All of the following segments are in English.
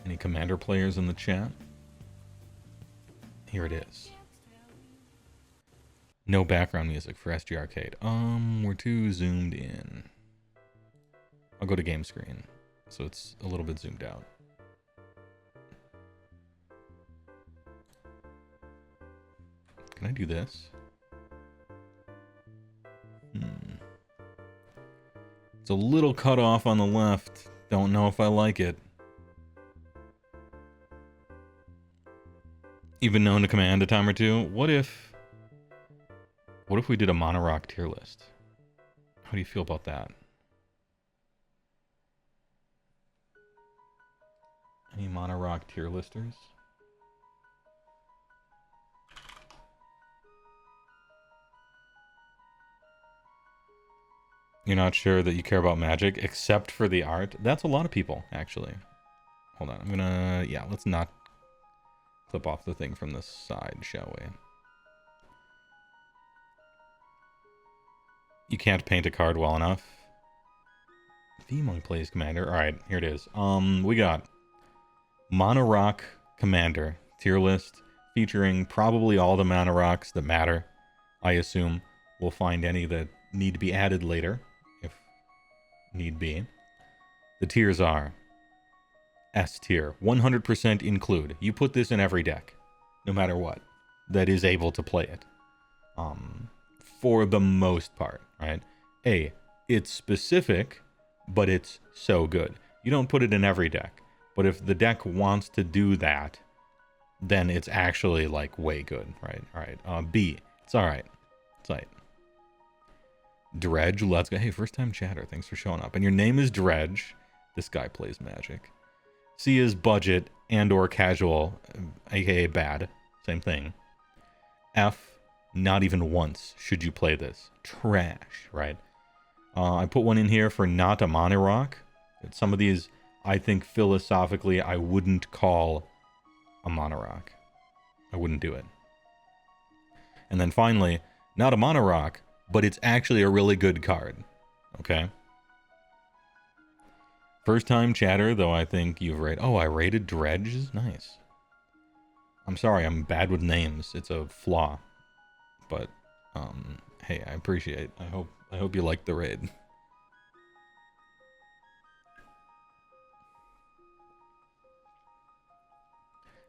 Any Commander players in the chat? Here it is. No background music for SG Arcade. We're too zoomed in. I'll go to game screen, so it's a little bit zoomed out. Can I do this? It's a little cut off on the left. Don't know if I like it. Even known to command a time or two. What if we did a Monorock tier list? How do you feel about that? Any Monorock tier listers? You're not sure that you care about Magic except for the art? That's a lot of people, actually. Hold on, I'm gonna... Yeah, let's not clip off the thing from the side, shall we? You can't paint a card well enough. V-Monk plays Commander. Alright, here it is. We got Monorock Commander tier list featuring probably all the Monorocks that matter. I assume we'll find any that need to be added later, if need be. The tiers are S tier, 100% include. You put this in every deck, no matter what, that is able to play it. For the most part, right? A, it's specific, but it's so good. You don't put it in every deck, but if the deck wants to do that, then it's actually like way good, right? All right. B, it's all right. It's all right. Dredge, let's go. Hey, first time chatter. Thanks for showing up. And your name is Dredge. This guy plays Magic. C is budget and or casual, aka bad. Same thing. F, not even once should you play this. Trash, right? I put one in here for not a Monorock. Some of these, I think philosophically, I wouldn't call a Monorock. I wouldn't do it. And then finally, not a Monorock, but it's actually a really good card. Okay? First time chatter, though I think you've rated... Oh, I rated Dredge? Nice. I'm sorry, I'm bad with names. It's a flaw. But, hey, I appreciate. I hope you like the raid.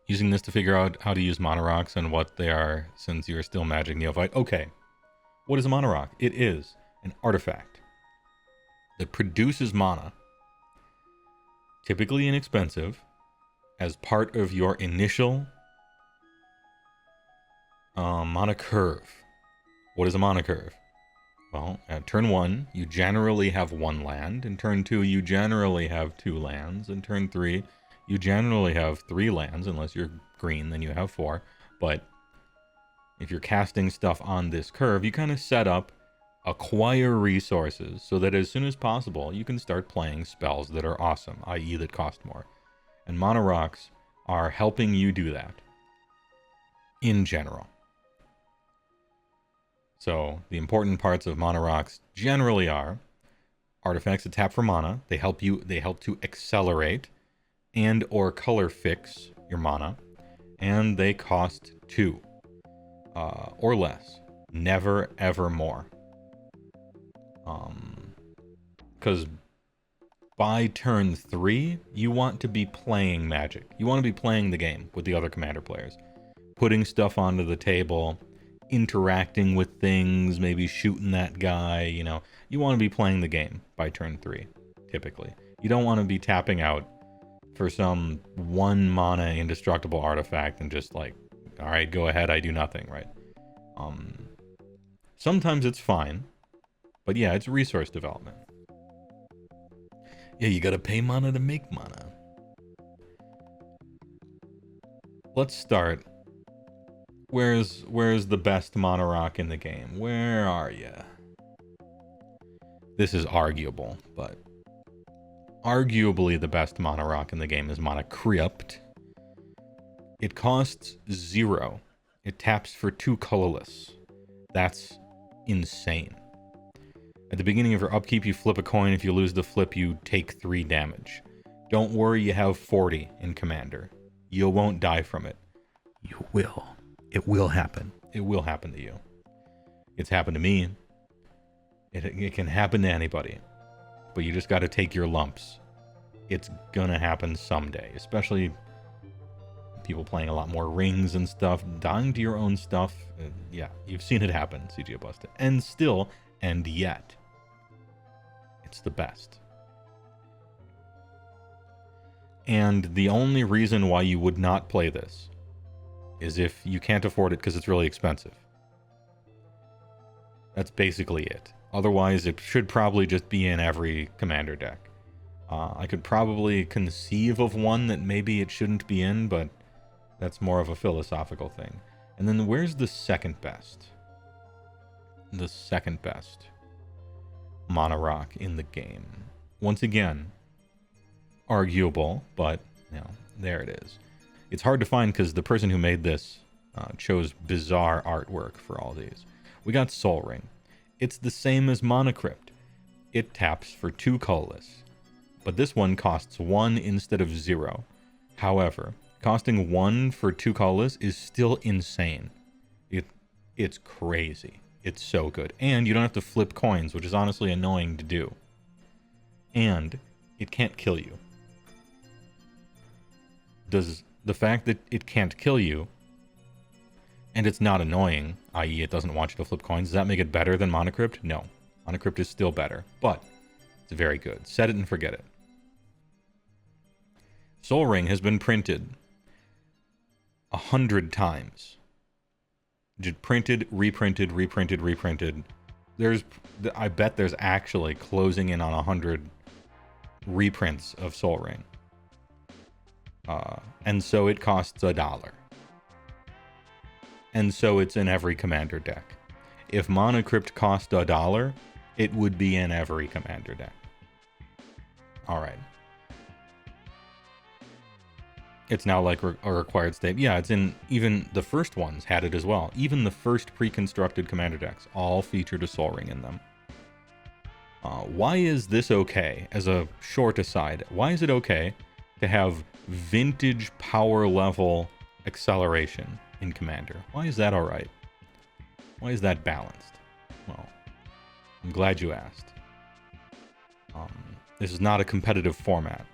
Using this to figure out how to use Monorocks and what they are since you're still Magic Neophyte. Okay. What is a Monorock? It is an artifact that produces mana, typically inexpensive, as part of your initial mana curve. What is a mana curve? Well, at turn 1, you generally have 1 land. In turn 2, you generally have 2 lands. In turn 3, you generally have 3 lands, unless you're green, then you have 4. But if you're casting stuff on this curve, you kind of set up, acquire resources, so that as soon as possible, you can start playing spells that are awesome, i.e. that cost more. And Monorocks are helping you do that, in general. So the important parts of Monorocks generally are artifacts that tap for mana. They help to accelerate and or color fix your mana, and they cost 2 or less. Never ever more. Because by turn 3, you want to be playing Magic. You want to be playing the game with the other Commander players, putting stuff onto the table, interacting with things, maybe shooting that guy, you know. You want to be playing the game by turn 3, typically. You don't want to be tapping out for some 1 mana indestructible artifact and just like, all right, go ahead, I do nothing, right? Sometimes it's fine, but yeah, it's resource development. Yeah, you gotta pay mana to make mana. Let's start. Where's the best Monorock in the game? Where are ya? This is arguable, but arguably the best Monorock in the game is Mana Crypt. It costs 0. It taps for 2 colorless. That's insane. At the beginning of your upkeep, you flip a coin. If you lose the flip, you take 3 damage. Don't worry, you have 40 in Commander. You won't die from it. You will. It will happen. It will happen to you. It's happened to me. It can happen to anybody. But you just got to take your lumps. It's gonna happen someday. Especially people playing a lot more rings and stuff. Dying to your own stuff. Yeah, you've seen it happen, CG Busted. And still, and yet, it's the best. And the only reason why you would not play this is if you can't afford it because it's really expensive. That's basically it. Otherwise, it should probably just be in every Commander deck. I could probably conceive of one that maybe it shouldn't be in, but that's more of a philosophical thing. And then where's the second best? The second best Mono Rock in the game. Once again, arguable, but you know, there it is. It's hard to find because the person who made this chose bizarre artwork for all these. We got Soul Ring. It's the same as Monocrypt. It taps for 2 colorless, but this one costs 1 instead of 0. However, costing 1 for 2 colorless is still insane. It's crazy. It's so good. And you don't have to flip coins, which is honestly annoying to do. And it can't kill you. Does the fact that it can't kill you, and it's not annoying, i.e. it doesn't want you to flip coins, does that make it better than Monocrypt? No. Monocrypt is still better, but it's very good. Set it and forget it. Soul Ring has been printed 100 times. Just printed, reprinted, reprinted, reprinted. I bet there's actually closing in on 100 reprints of Soul Ring. And so it costs $1. And so it's in every Commander deck. If Monocrypt cost $1, it would be in every Commander deck. Alright. It's now like a required state. Yeah, it's in, even the first ones had it as well. Even the first pre-constructed Commander decks all featured a Soul Ring in them. Why is this okay? As a short aside, why is it okay to have vintage power level acceleration in Commander? Why is that alright? Why is that balanced? Well, I'm glad you asked. This is not a competitive format.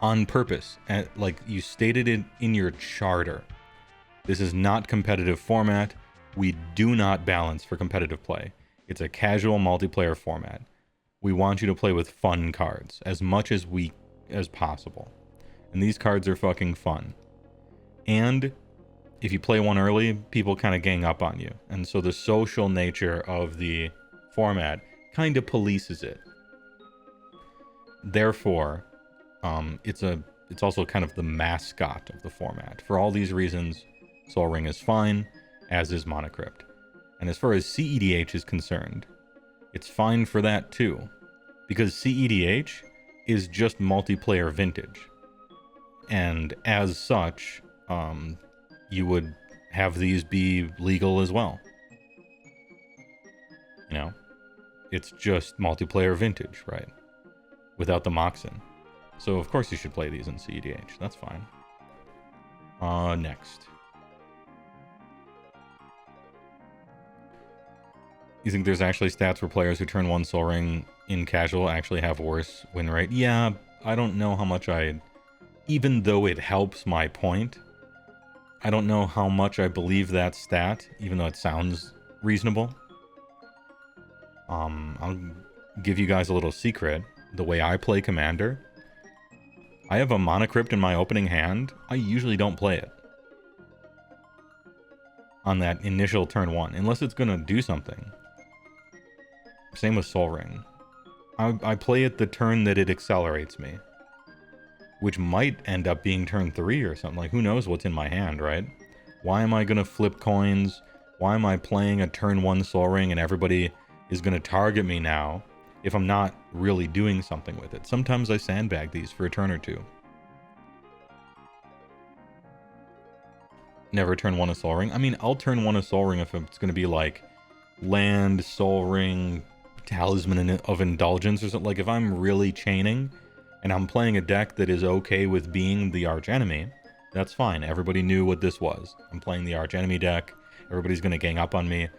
On purpose, like you stated it in your charter. This is not competitive format. We do not balance for competitive play. It's a casual multiplayer format. We want you to play with fun cards as much as possible. And these cards are fucking fun. And if you play one early, people kind of gang up on you. And so the social nature of the format kind of polices it. Therefore, it's also kind of the mascot of the format. For all these reasons, Soul Ring is fine, as is Monocrypt. And as far as CEDH is concerned, it's fine for that too. Because CEDH is just multiplayer vintage. And as such, you would have these be legal as well. You know? It's just multiplayer vintage, right? Without the Moxen. So of course you should play these in CEDH. That's fine. Next. You think there's actually stats where players who turn 1 Soul Ring in casual actually have worse win rate? Yeah, I don't know how much even though it helps my point, I don't know how much I believe that stat, even though it sounds reasonable. I'll give you guys a little secret. The way I play Commander, I have a Monocrypt in my opening hand. I usually don't play it on that initial turn 1, unless it's going to do something. Same with Soul Ring. I play it the turn that it accelerates me, which might end up being turn 3 or something. Like, who knows what's in my hand, right? Why am I going to flip coins? Why am I playing a turn 1 Soul Ring and everybody is going to target me now if I'm not really doing something with it? Sometimes I sandbag these for a turn or two. Never turn 1 a Soul Ring. I mean, I'll turn 1 a Soul Ring if it's going to be like land, Soul Ring, Talisman of Indulgence or something. Like if I'm really chaining, and I'm playing a deck that is okay with being the archenemy, that's fine. Everybody knew what this was. I'm playing the archenemy deck. Everybody's going to gang up on me.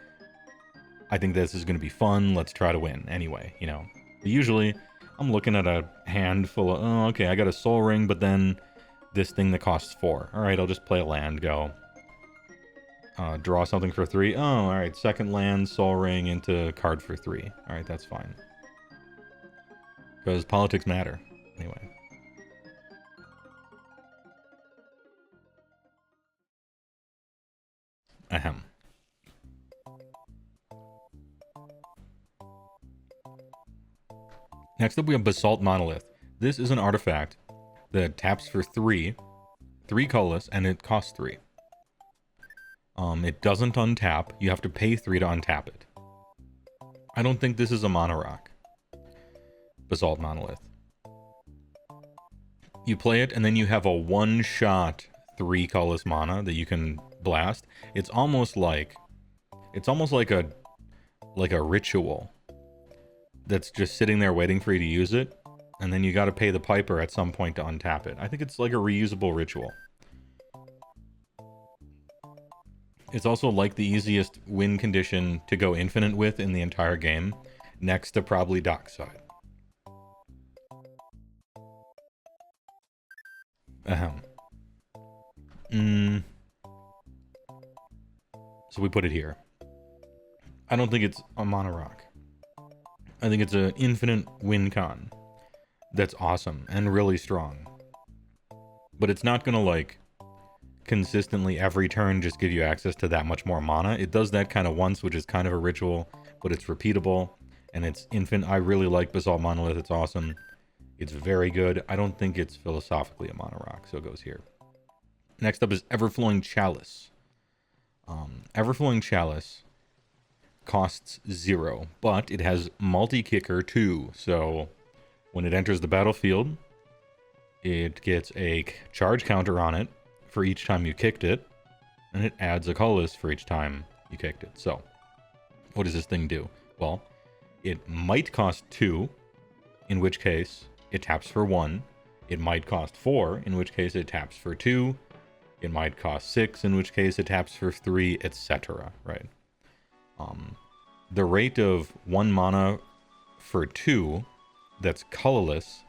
I think this is going to be fun. Let's try to win anyway, you know. But usually, I'm looking at a hand full of, oh, okay, I got a Soul Ring, but then this thing that costs 4. All right, I'll just play a land, go. Draw something for 3. Oh, all right, second land, Soul Ring into card for 3. All right, that's fine. Because politics matter, anyway. Ahem. Next up, we have Basalt Monolith. This is an artifact that taps for 3 colorless, and it costs 3. It doesn't untap. You have to pay 3 to untap it. I don't think this is a mono rock. Basalt Monolith. You play it, and then you have a one-shot 3 colorless mana that you can blast. It's almost like a ritual that's just sitting there waiting for you to use it, and then you got to pay the piper at some point to untap it. I think it's like a reusable ritual. It's also like the easiest win condition to go infinite with in the entire game, next to probably Dockside. Ahem. So we put it here. I don't think it's a mono rock. I think it's an infinite win con that's awesome and really strong. But it's not gonna, like, consistently every turn just give you access to that much more mana. It does that kind of once, which is kind of a ritual, but it's repeatable and it's infinite. I really like Basalt Monolith. It's awesome. It's very good. I don't think it's philosophically a mono rock, so it goes here. Next up is Everflowing Chalice. Everflowing Chalice costs 0, but it has multi-kicker 2. So when it enters the battlefield, it gets a charge counter on it for each time you kicked it, and it adds a colorless for each time you kicked it. So what does this thing do? Well, it might cost 2, in which case it taps for 1. It might cost 4, in which case it taps for 2. It might cost 6, in which case it taps for 3, etc. Right? The rate of 1 mana for 2 that's colorless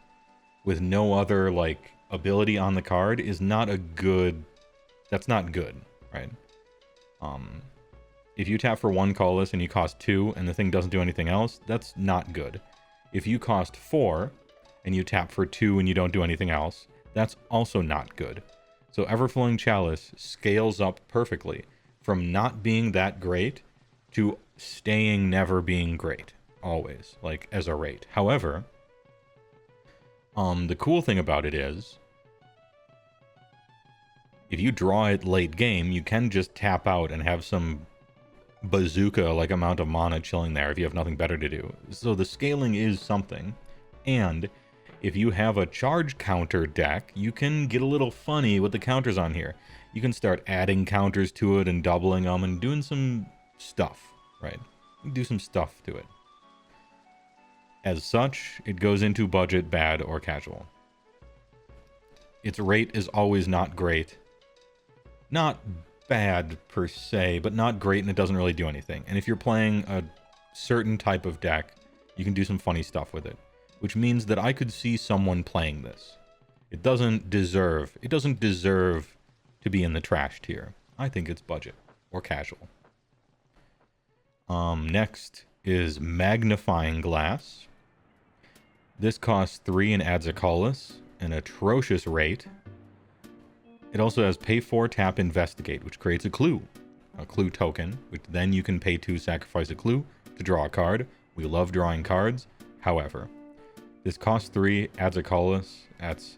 with no other, like, ability on the card is not a good... That's not good, right? If you tap for 1 colorless and you cost 2 and the thing doesn't do anything else, that's not good. If you cost 4 and you tap for 2 and you don't do anything else, that's also not good. So Everflowing Chalice scales up perfectly from not being that great to staying never being great, always, like, as a rate. However, the cool thing about it is, if you draw it late game, you can just tap out and have some bazooka-like amount of mana chilling there if you have nothing better to do. So the scaling is something, and if you have a charge counter deck, you can get a little funny with the counters on here. You can start adding counters to it and doubling them and doing some stuff, right? You can do some stuff to it. As such, it goes into budget, bad, or casual. Its rate is always not great. Not bad per se, but not great, and it doesn't really do anything. And if you're playing a certain type of deck, you can do some funny stuff with it. Which means that I could see someone playing this. It doesn't deserve to be in the trash tier. I think it's budget or casual. Next is Magnifying Glass. This costs 3 and adds a colorless, an atrocious rate. It also has pay 4, tap, investigate, which creates a clue token, which then you can pay 2, sacrifice a clue to draw a card. We love drawing cards. However, this costs 3, adds a colorless. That's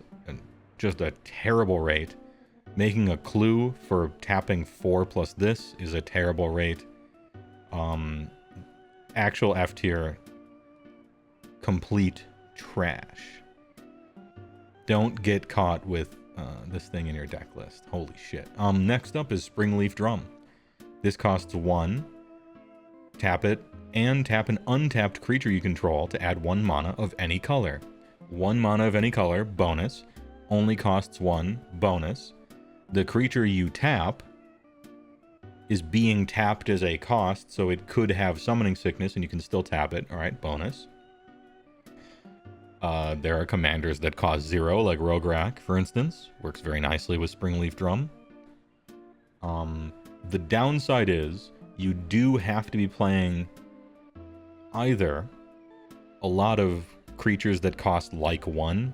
just a terrible rate. Making a clue for tapping 4 plus this is a terrible rate. Actual F tier, complete trash. Don't get caught with this thing in your deck list. Holy shit. Next up is Springleaf Drum. This costs 1. Tap it, and tap an untapped creature you control to add 1 mana of any color. 1 mana of any color, bonus. Only costs 1, bonus. The creature you tap is being tapped as a cost, so it could have Summoning Sickness and you can still tap it. Alright, bonus. There are commanders that cost 0, like Rograk, for instance. Works very nicely with Springleaf Drum. The downside is you do have to be playing either a lot of creatures that cost like 1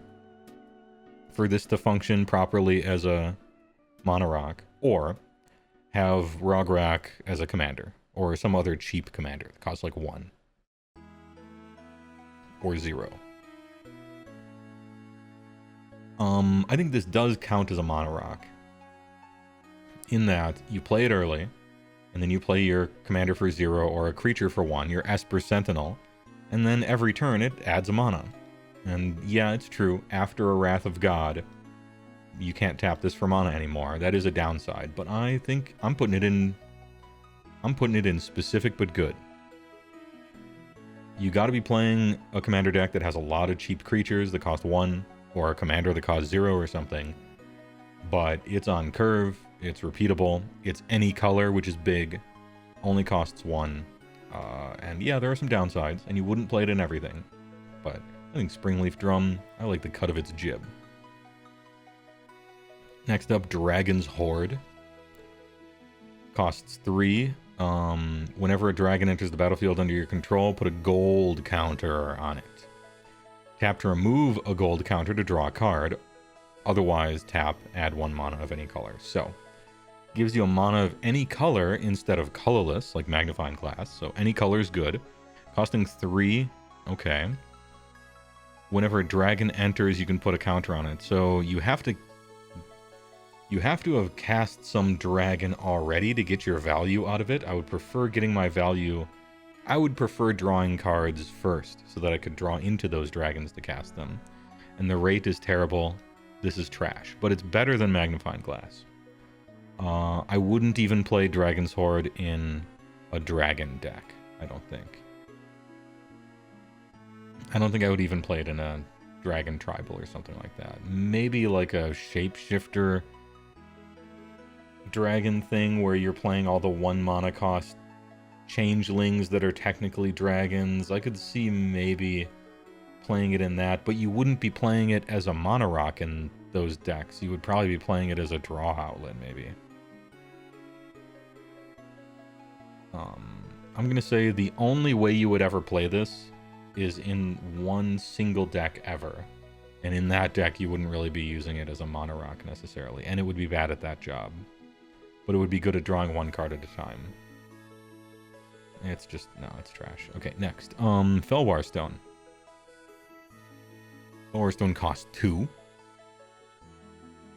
for this to function properly as a Mana Rock, or have Rograk as a commander, or some other cheap commander that costs like 1 or 0. I think this does count as a Mana Rock, in that you play it early, and then you play your commander for 0 or a creature for 1, your Esper Sentinel, and then every turn it adds a mana. And yeah, it's true, after a Wrath of God, you can't tap this for mana anymore. That is a downside, but I think I'm putting it in specific but good. You gotta be playing a commander deck that has a lot of cheap creatures that cost 1, or a commander that costs 0 or something. But it's on curve, it's repeatable, it's any color, which is big, only costs 1. And yeah, there are some downsides, and you wouldn't play it in everything. But I think Springleaf Drum, I like the cut of its jib. Next up, Dragon's Horde. Costs 3. Whenever a dragon enters the battlefield under your control, put a gold counter on it. Tap to remove a gold counter to draw a card. Otherwise, tap, add 1 mana of any color. So, gives you a mana of any color instead of colorless, like Magnifying Glass. So, any color is good. Costing 3. Okay. Whenever a dragon enters, you can put a counter on it. So, you have to have cast some dragon already to get your value out of it. I would prefer getting my value... I would prefer drawing cards first, so that I could draw into those dragons to cast them. And the rate is terrible. This is trash, but it's better than Magnifying Glass. I wouldn't even play Dragon's Horde in a dragon deck, I don't think. I don't think I would even play it in a dragon tribal or something like that. Maybe like a shapeshifter dragon thing where you're playing all the 1 mana cost changelings that are technically dragons. I could see maybe playing it in that, but you wouldn't be playing it as a Mana Rock in those decks. You would probably be playing it as a draw outlet, maybe. I'm gonna say the only way you would ever play this is in one single deck ever. And in that deck, you wouldn't really be using it as a Mana Rock necessarily, and it would be bad at that job. But it would be good at drawing 1 card at a time. It's just, no, it's trash. Okay, next. Fellwar Stone. Fellwar Stone costs 2.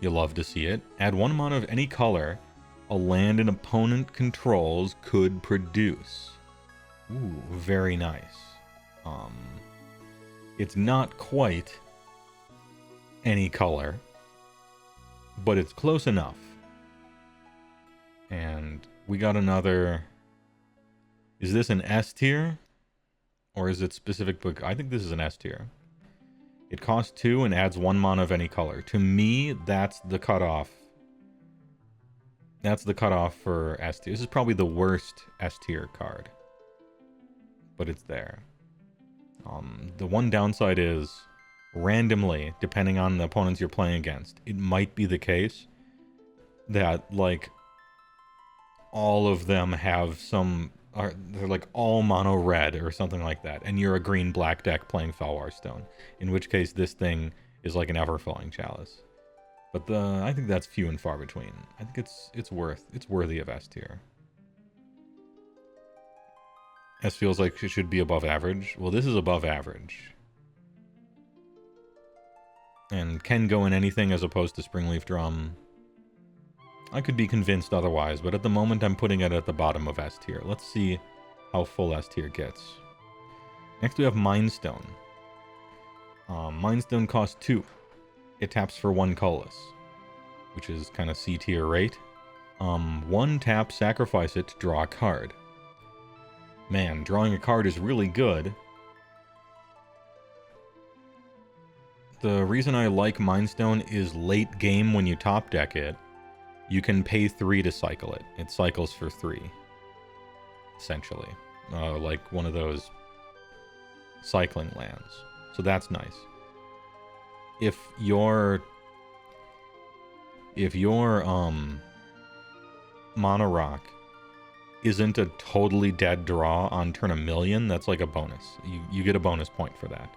You love to see it. Add 1 mana of any color a land an opponent controls could produce. Ooh, very nice. It's not quite any color, but it's close enough. And we got another... Is this an S tier? Or is it specific book? I think this is an S tier. It costs 2 and adds 1 mana of any color. To me, that's the cutoff. That's the cutoff for S tier. This is probably the worst S tier card. But it's there. The one downside is, randomly, depending on the opponents you're playing against, it might be the case that, like, all of them have some... they're like all mono red or something like that, and you're a green-black deck playing Fellwar Stone, in which case this thing is like an ever-flowing chalice. But I think that's few and far between. I think it's worthy of S tier. S feels like it should be above average. Well, this is above average. And can go in anything as opposed to Springleaf Drum. I could be convinced otherwise, but at the moment I'm putting it at the bottom of S tier. Let's see how full S tier gets. Next we have Mind Stone. Mind Stone costs 2. It taps for 1 colorless, which is kind of C tier rate. 1 tap, sacrifice it to draw a card. Man, drawing a card is really good. The reason I like Mind Stone is late game when you top deck it, you can pay 3 to cycle it. It cycles for 3, essentially. Like one of those cycling lands. So that's nice. If your Mono Rock isn't a totally dead draw on turn 1,000,000, that's like a bonus. You get a bonus point for that.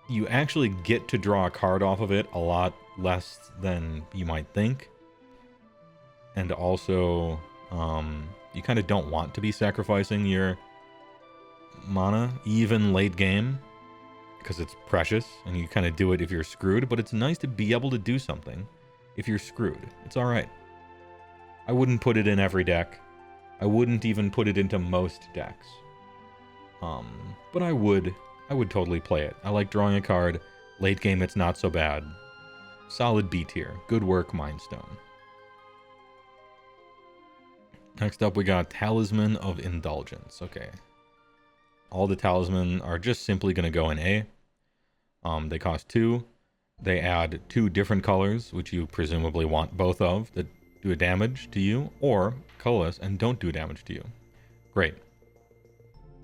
You actually get to draw a card off of it a lot less than you might think. And also, you kind of don't want to be sacrificing your mana, even late game, because it's precious, and you kind of do it if you're screwed, but it's nice to be able to do something if you're screwed. It's alright. I wouldn't put it in every deck. I wouldn't even put it into most decks. But I would totally play it. I like drawing a card. Late game, it's not so bad. Solid B tier. Good work, Mind Stone. Next up, we got Talisman of Indulgence. Okay. All the talisman are just simply going to go in A. They cost 2. They add 2 different colors, which you presumably want both of, that do a damage to you, or colorless and don't do damage to you. Great.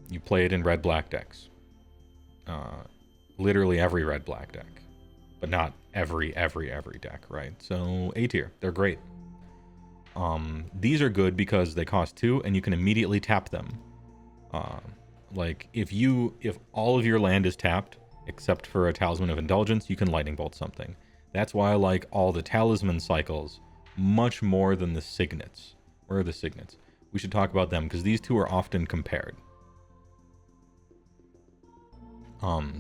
You play it in red-black decks. Literally every red-black deck. But not every deck, right? So A tier. They're great. These are good because they cost 2 and you can immediately tap them. Like if all of your land is tapped, except for a Talisman of Indulgence, you can Lightning Bolt something. That's why I like all the Talisman cycles much more than the Signets. Where are the Signets? We should talk about them because these two are often compared.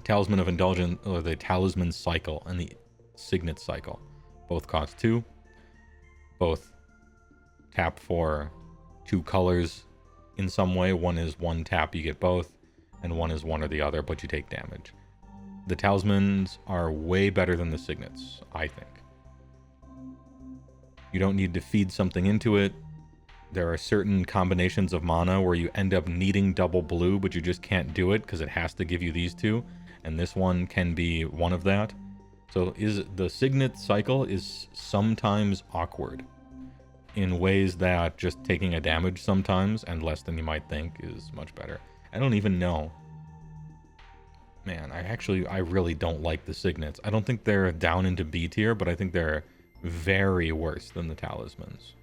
Talisman of Indulgence, or the Talisman cycle and the Signet cycle, both cost 2. Both tap for 2 colors in some way. One is 1 tap, you get both, and one is one or the other, but you take damage. The Talismans are way better than the Signets, I think. You don't need to feed something into it. There are certain combinations of mana where you end up needing double blue, but you just can't do it because it has to give you these 2, and this one can be one of that. So the Signet cycle is sometimes awkward in ways that just taking a damage sometimes, and less than you might think, is much better. I don't even know. Man, I really don't like the Signets. I don't think they're down into B tier, but I think they're very worse than the Talismans.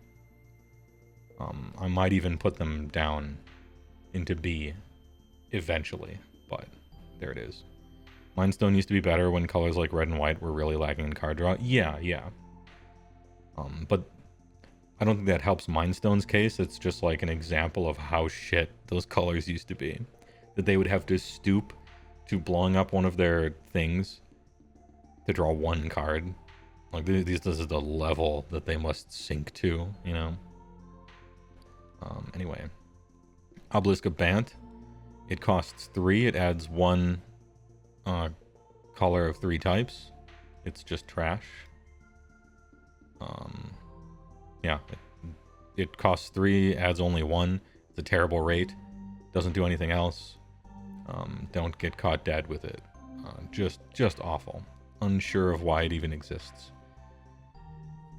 I might even put them down into B eventually, but there it is. Mind Stone used to be better when colors like red and white were really lacking in card draw. Yeah. But I don't think that helps Mind Stone's case. It's just like an example of how shit those colors used to be. That they would have to stoop to blowing up one of their things to draw 1 card. Like, this is the level that they must sink to, you know? Anyway. Obelisk of Bant. It costs 3. It adds 1 color of 3 types. It's just trash. Yeah. It costs 3, adds only 1. It's a terrible rate. Doesn't do anything else. Don't get caught dead with it. Just awful. Unsure of why it even exists.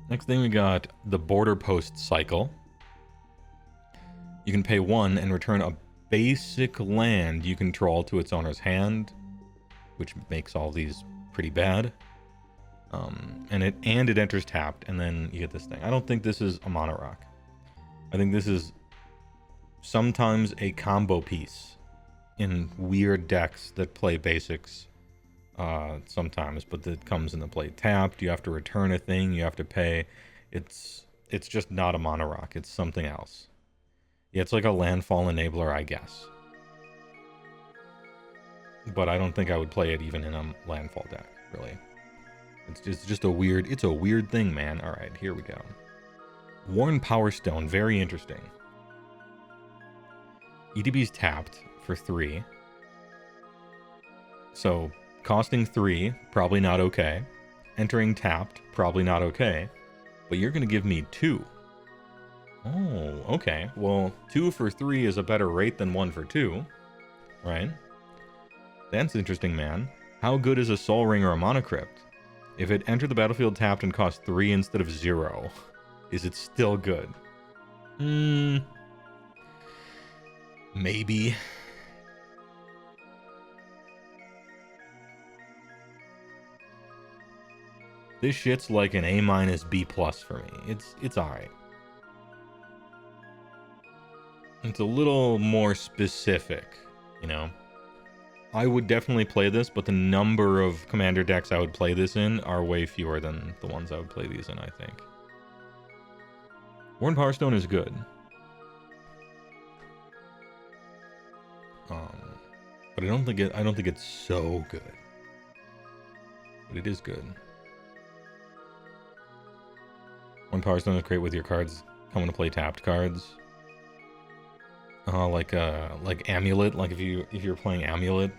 Next thing we got the Border Post cycle. You can pay 1 and return a basic land you control to its owner's hand, which makes all these pretty bad. And it enters tapped, and then you get this thing. I don't think this is a Mono Rock. I think this is sometimes a combo piece in weird decks that play basics sometimes, but that comes into play tapped. You have to return a thing, you have to pay. It's just not a Mono Rock. It's something else. Yeah, it's like a landfall enabler, I guess. But I don't think I would play it even in a landfall deck, really. It's just a weird thing, man. All right, here we go. Worn Power Stone, very interesting. EDB's tapped for 3. So, costing 3, probably not okay. Entering tapped, probably not okay. But you're going to give me 2. Oh, okay. Well, 2 for 3 is a better rate than 1 for 2, right? That's interesting, man. How good is a Soul Ring or a Mana Crypt? If it entered the battlefield tapped and cost 3 instead of 0, is it still good? Maybe. This shit's like an A- B+ for me. It's alright. It's a little more specific, you know? I would definitely play this, but the number of commander decks I would play this in are way fewer than the ones I would play these in, I think. Worn Power Stone is good. But I don't think it's so good. But it is good. Worn Power Stone is great with your cards coming to play tapped cards. Like Amulet, like if you're playing Amulet.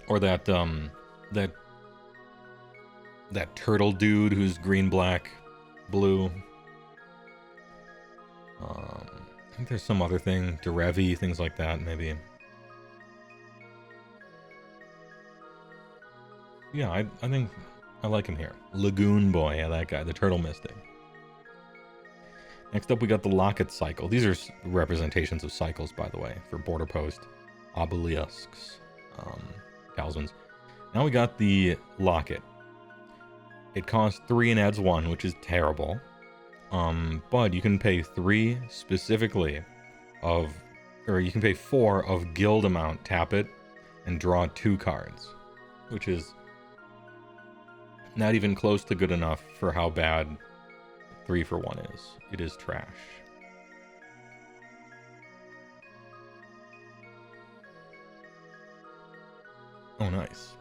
Or that turtle dude who's green, black, blue. I think there's some other thing, Derevi, things like that, maybe. Yeah, I think I like him here. Lagoon Boy, yeah, that guy, the Turtle Mystic. Next up, we got the Locket Cycle. These are representations of cycles, by the way, for Border Post obelisks, talismans. Now we got the Locket. It costs 3 and adds 1, which is terrible. But you can pay 3 specifically or you can pay 4 of guild amount, tap it, and draw 2 cards, which is not even close to good enough for how bad 3 for 1 is. It is trash. Oh, nice.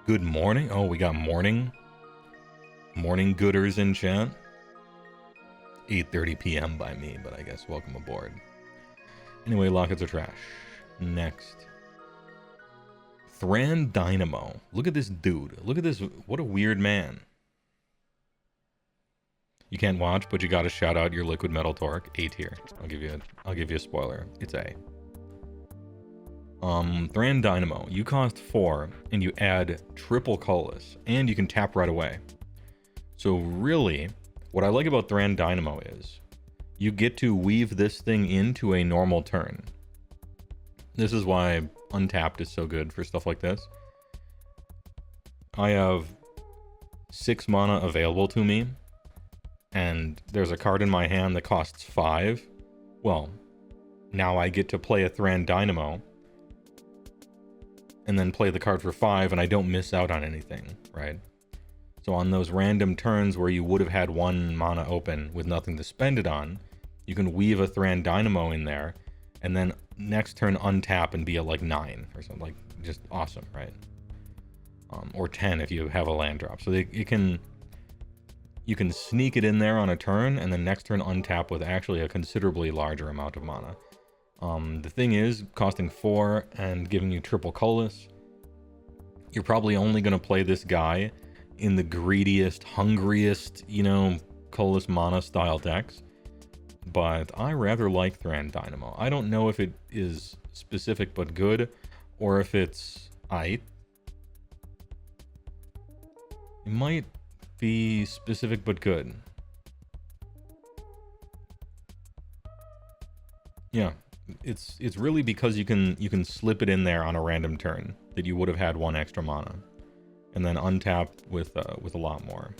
Good morning. Oh, we got morning gooders in chat. 8:30 p.m. by me, but I guess welcome aboard. Anyway, lockets are trash. Next. Thran Dynamo. Look at this dude. Look at this. What a weird man. You can't watch, but you gotta shout out your Liquid Metal Torque. A tier. I'll give you a spoiler. It's A. Thran Dynamo. You cost 4, and you add triple colorless, and you can tap right away. So really, what I like about Thran Dynamo is you get to weave this thing into a normal turn. This is why Untapped is so good for stuff like this. I have 6 mana available to me, and there's a card in my hand that costs 5. Well, now I get to play a Thran Dynamo, and then play the card for 5, and I don't miss out on anything, right? So on those random turns where you would have had 1 mana open with nothing to spend it on, you can weave a Thran Dynamo in there, and then next turn untap and be at like 9 or something. Like, just awesome, right? Or 10 if you have a land drop. So you can sneak it in there on a turn, and then next turn untap with actually a considerably larger amount of mana. The thing is, costing 4 and giving you triple colorless, you're probably only going to play this guy in the greediest, hungriest, colorless mana style decks. But I rather like Thran Dynamo. I don't know if it is specific but good, or if it's aight. It might be specific but good. Yeah, it's really because you can slip it in there on a random turn that you would have had 1 extra mana, and then untap with a lot more.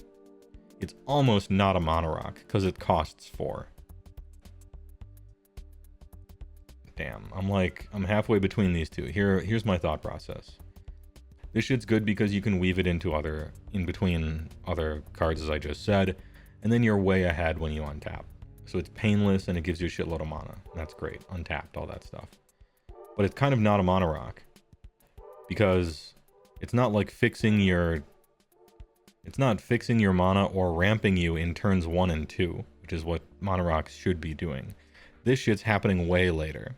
It's almost not a mana rock because it costs 4. Damn, I'm halfway between these two. Here's my thought process. This shit's good because you can weave it in between other cards, as I just said, and then you're way ahead when you untap. So it's painless and it gives you a shitload of mana. That's great. Untapped, all that stuff. But it's kind of not a mana rock, because it's not like fixing your mana or ramping you in turns 1 and 2, which is what mana rocks should be doing. This shit's happening way later.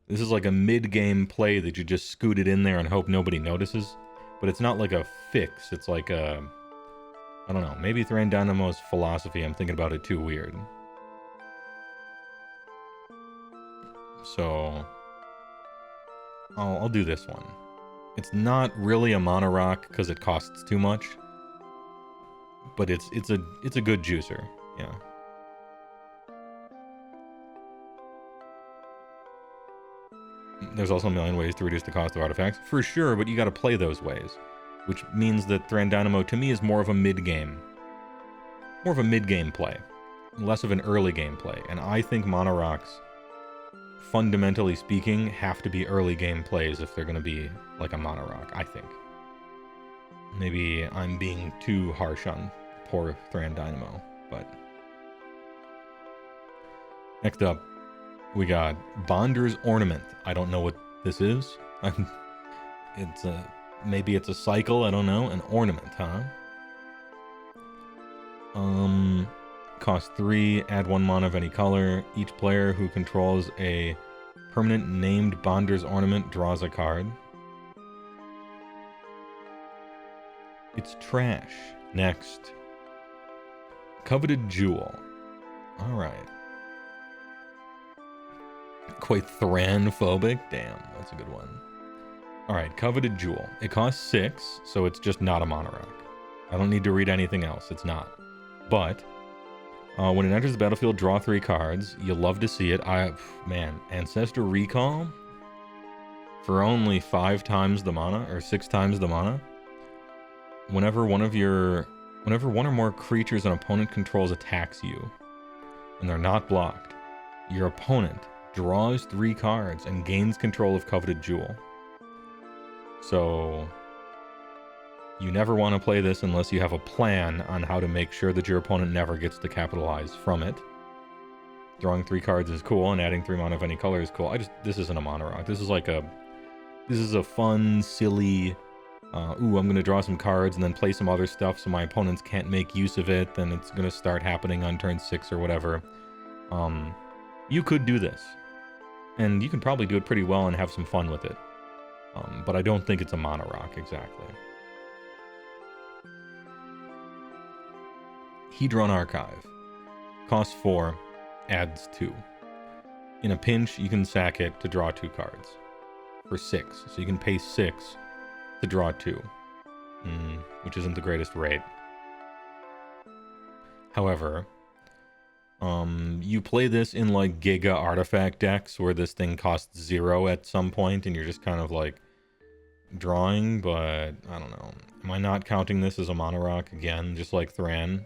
This is like a mid-game play that you just scoot it in there and hope nobody notices. But it's not like a fix. It's like a... I don't know. Maybe Thran Dynamo's philosophy, I'm thinking about it too weird. So... I'll do this one. It's not really a mono rock because it costs too much, but it's a good juicer. Yeah. There's also a million ways to reduce the cost of artifacts, for sure, but you got to play those ways, which means that Thran Dynamo to me is more of a mid-game play, less of an early game play, and I think mono rocks, fundamentally speaking, have to be early game plays if they're going to be like a mono rock, I think. Maybe I'm being too harsh on poor Thran Dynamo, but... Next up, we got Bonder's Ornament. I don't know what this is. Maybe it's a cycle, I don't know. An ornament, huh? Cost 3, add 1 mana of any color. Each player who controls a permanent named Bonder's Ornament draws a card. It's trash. Next. Coveted Jewel. Alright. Quite Thran-phobic? Damn, that's a good one. Alright, Coveted Jewel. It costs 6, so it's just not a mono rock. I don't need to read anything else, it's not. But, when it enters the battlefield, draw 3 cards. You'll love to see it. Man, Ancestor Recall? For only 5 times the mana, or 6 times the mana? Whenever one or more creatures an opponent controls attacks you, and they're not blocked, your opponent draws 3 cards and gains control of Coveted Jewel. So, you never want to play this unless you have a plan on how to make sure that your opponent never gets to capitalize from it. Drawing 3 cards is cool, and adding 3 mana of any color is cool. This isn't a mono rock. This is a fun, silly, I'm gonna draw some cards and then play some other stuff so my opponents can't make use of it, then it's gonna start happening on turn 6 or whatever. You could do this. And you can probably do it pretty well and have some fun with it. But I don't think it's a mono rock, exactly. Hedron Archive. Costs 4, adds 2. In a pinch, you can sack it to draw 2 cards. For 6, so you can pay 6 to draw 2. Which isn't the greatest rate. However... you play this in like Giga artifact decks where this thing costs 0 at some point and you're just kind of like drawing, but I don't know. Am I not counting this as a mono rock again, just like Thran?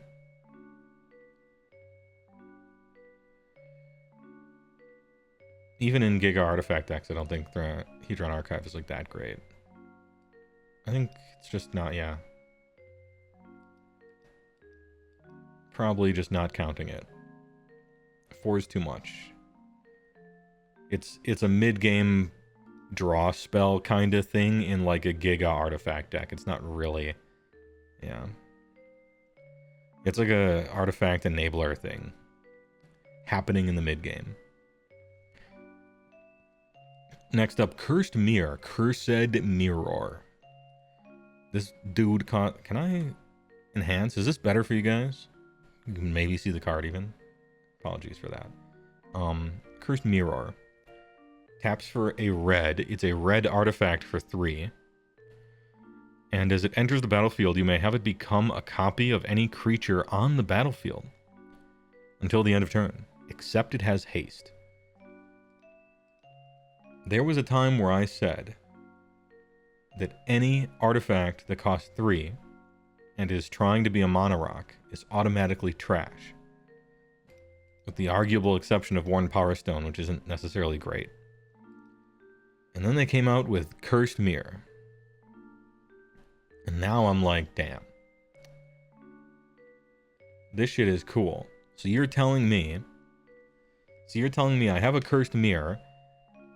Even in Giga artifact decks, I don't think Hedron Archive is like that great. I think it's just not, yeah. Probably just not counting it. 4 is too much. It's a mid-game draw spell kind of thing in like a Giga artifact deck. It's not really... Yeah. It's like a artifact enabler thing. Happening in the mid-game. Next up, Cursed Mirror. Cursed Mirror. This dude can I enhance? Is this better for you guys? You can maybe see the card even. Apologies for that. Cursed Mirror. Taps for a red. It's a red artifact for 3. And as it enters the battlefield, you may have it become a copy of any creature on the battlefield until the end of turn, except it has haste. There was a time where I said that any artifact that costs 3 and is trying to be a mono rock is automatically trash. With the arguable exception of Worn Power Stone, which isn't necessarily great. And then they came out with Cursed Mirror. And now I'm like, damn. This shit is cool. So you're telling me I have a Cursed Mirror,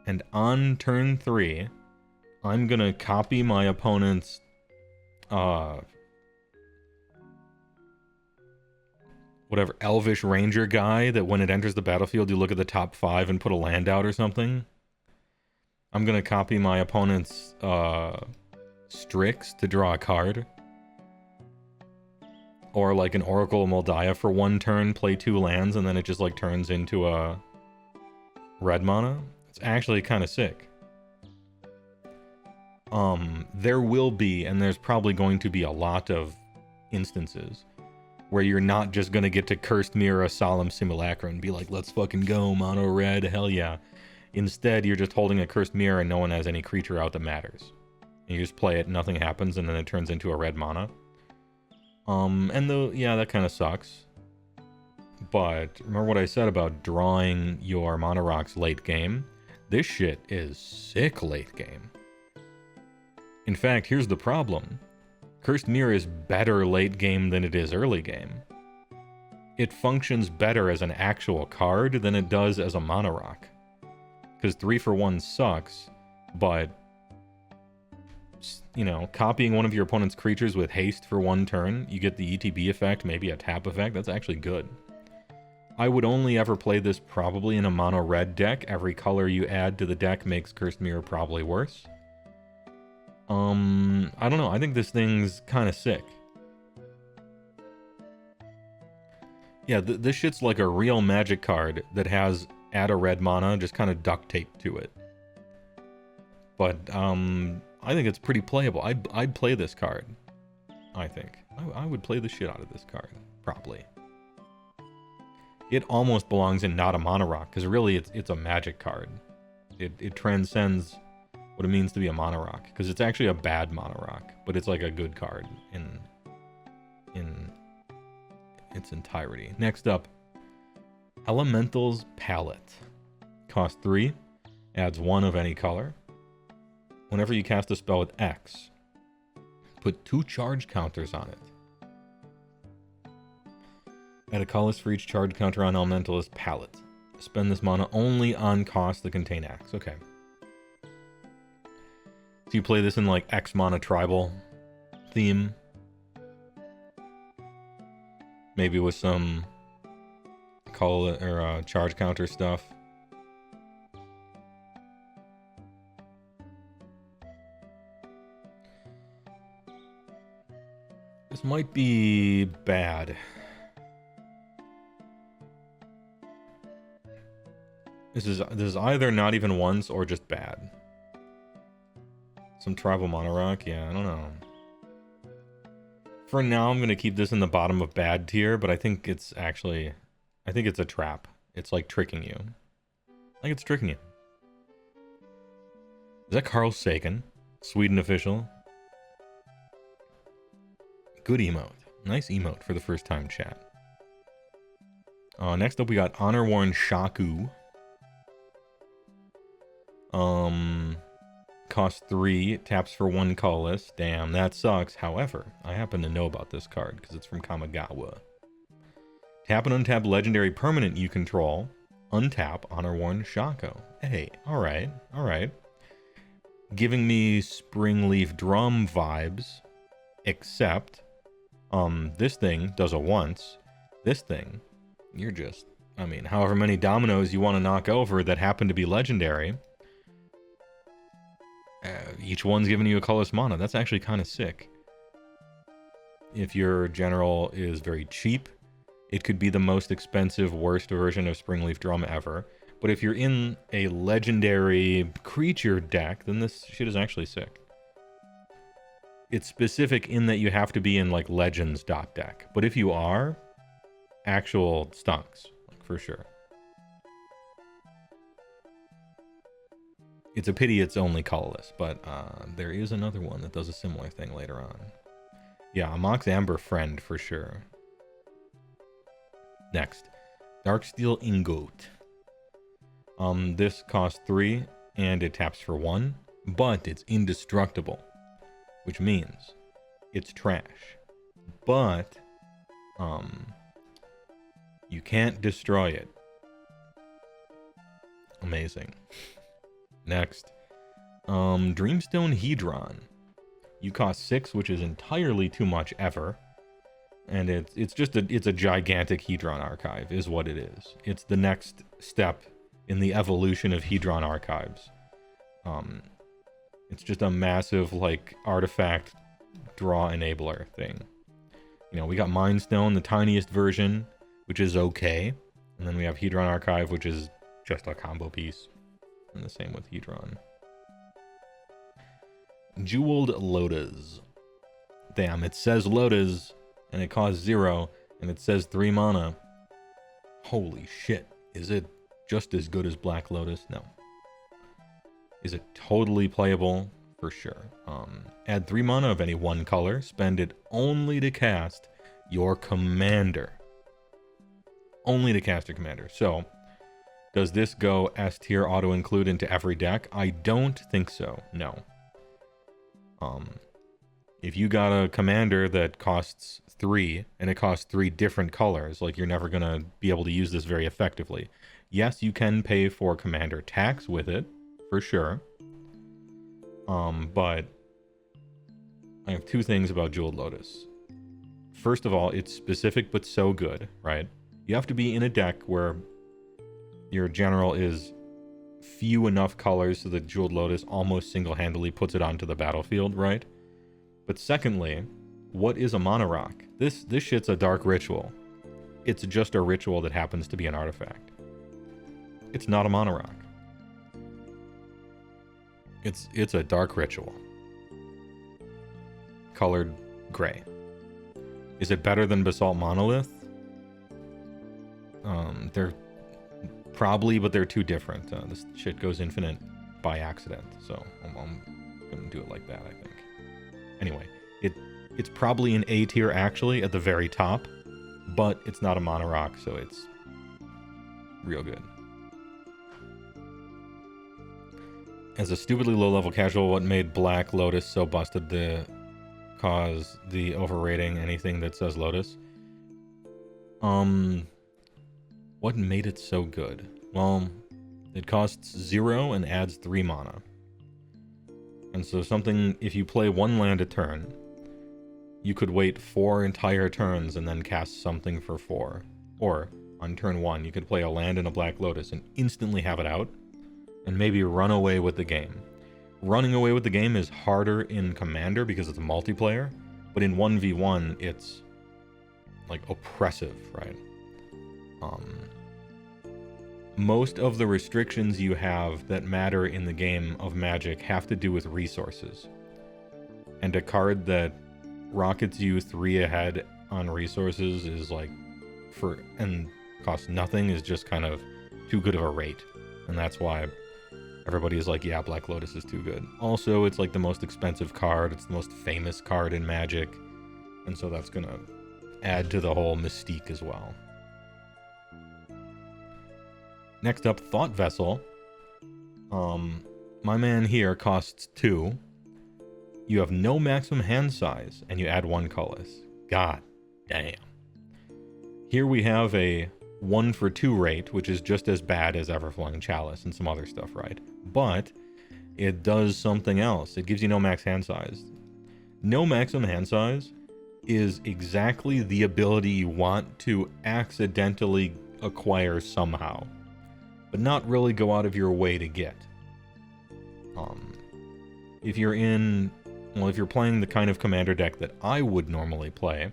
and on turn 3, I'm gonna copy my opponent's whatever Elvish Ranger guy that when it enters the battlefield you look at the top 5 and put a land out or something. I'm gonna copy my opponent's Strix to draw a card. Or like an Oracle of Moldiah for 1 turn, play 2 lands, and then it just like turns into a red mana. It's actually kind of sick. there will be, and there's probably going to be a lot of instances where you're not just going to get to Cursed Mirror, Solemn Simulacra, and be like, let's fucking go, mono red, hell yeah. Instead, you're just holding a Cursed Mirror and no one has any creature out that matters. And you just play it, nothing happens, and then it turns into a red mana. Yeah, that kind of sucks. But remember what I said about drawing your Mono Rocks late game? This shit is sick late game. In fact, here's the problem. Cursed Mirror is better late game than it is early game. It functions better as an actual card than it does as a Mono Rock. Because 3-for-1 sucks, but, you know, copying one of your opponent's creatures with haste for 1 turn, you get the ETB effect, maybe a tap effect, that's actually good. I would only ever play this probably in a mono red deck. Every color you add to the deck makes Cursed Mirror probably worse. I don't know, I think this thing's kind of sick. Yeah, this shit's like a real Magic card that has add a red mana, just kind of duct tape to it. But, I think it's pretty playable. I'd play this card, I think. I would play the shit out of this card, probably. It almost belongs in not a mono rock, because really it's a Magic card. It transcends what it means to be a mono rock, because it's actually a bad mono rock, but it's like a good card in its entirety. Next up, Elemental's Palette. Cost 3, adds 1 of any color. Whenever you cast a spell with X, put 2 charge counters on it. Add a colorless for each charge counter on Elemental's Palette. Spend this mana only on costs that contain X. Okay. So you play this in like X mana tribal theme. Maybe with some charge counter stuff. This might be bad. This is either not even once or just bad. Some tribal mono rock, yeah, I don't know. For now, I'm gonna keep this in the bottom of bad tier, but I think it's a trap. It's like tricking you. I think it's tricking you. Is that Carl Sagan? Sweden official. Good emote. Nice emote for the first time, chat. Next up we got Honor Worn Shaku. Costs 3, taps for 1 colorless. Damn, that sucks. However, I happen to know about this card because it's from Kamigawa. Tap and untap legendary permanent you control. Untap Honor Worn Shaku. Hey, alright. Giving me Springleaf Drum vibes. Except, this thing does a once. This thing, you're just, I mean, however many dominoes you want to knock over that happen to be legendary, each one's giving you a colorless mana. That's actually kind of sick. If your general is very cheap, it could be the most expensive, worst version of Springleaf Drum ever. But if you're in a legendary creature deck, then this shit is actually sick. It's specific in that you have to be in like Legends deck. But if you are, actual stunks, like, for sure. It's a pity it's only colorless, but there is another one that does a similar thing later on. Yeah, a Mox Amber Friend for sure. Next, Darksteel Ingot. This costs 3, and it taps for 1, but it's indestructible, which means it's trash. But you can't destroy it. Amazing. Next, Dreamstone Hedron. You cost 6, which is entirely too much ever, and it's a gigantic Hedron archive, is what it is. It's the next step in the evolution of Hedron archives. It's just a massive like artifact draw enabler thing. You know, we got Mind Stone, the tiniest version, which is okay, and then we have Hedron Archive, which is just a combo piece. And the same with Hedron. Jeweled Lotus. Damn, it says Lotus, and it costs 0, and it says 3 mana. Holy shit. Is it just as good as Black Lotus? No. Is it totally playable? For sure. Add 3 mana of any one color. Spend it only to cast your commander. Only to cast your commander. So, does this go S tier auto-include into every deck? I don't think so. No. If you got a commander that costs 3, and it costs 3 different colors, like you're never going to be able to use this very effectively. Yes, you can pay for commander tax with it, for sure. But I have 2 things about Jeweled Lotus. First of all, it's specific but so good, right? You have to be in a deck where your general is few enough colors so that Jeweled Lotus almost single-handedly puts it onto the battlefield, right? But secondly, what is a mana rock? This shit's a dark ritual. It's just a ritual that happens to be an artifact. It's not a mana rock. It's a dark ritual. Colored gray. Is it better than Basalt Monolith? They're probably, but they're too different. This shit goes infinite by accident, so I'm gonna do it like that, I think. Anyway, it's probably an A tier actually at the very top, but it's not a mana rock, so it's real good. As a stupidly low-level casual, what made Black Lotus so busted to cause the overrating anything that says Lotus? What made it so good? Well, it costs 0 and adds 3 mana. And so something, if you play 1 land a turn, you could wait 4 entire turns and then cast something for 4. Or, on turn 1, you could play a land and a Black Lotus and instantly have it out, and maybe run away with the game. Running away with the game is harder in Commander because it's a multiplayer, but in 1v1, it's, like, oppressive, right? Most of the restrictions you have that matter in the game of Magic have to do with resources. And a card that rockets you 3 ahead on resources is like, and costs nothing, is just kind of too good of a rate. And that's why everybody is like, yeah, Black Lotus is too good. Also, it's like the most expensive card. It's the most famous card in Magic. And so that's going to add to the whole mystique as well. Next up, Thought Vessel. My man here costs 2. You have no maximum hand size, and you add 1 colorless. God damn. Here we have a 1 for 2 rate, which is just as bad as Everflowing Chalice and some other stuff, right? But it does something else. It gives you no max hand size. No maximum hand size is exactly the ability you want to accidentally acquire somehow, but not really go out of your way to get. If you're playing the kind of commander deck that I would normally play,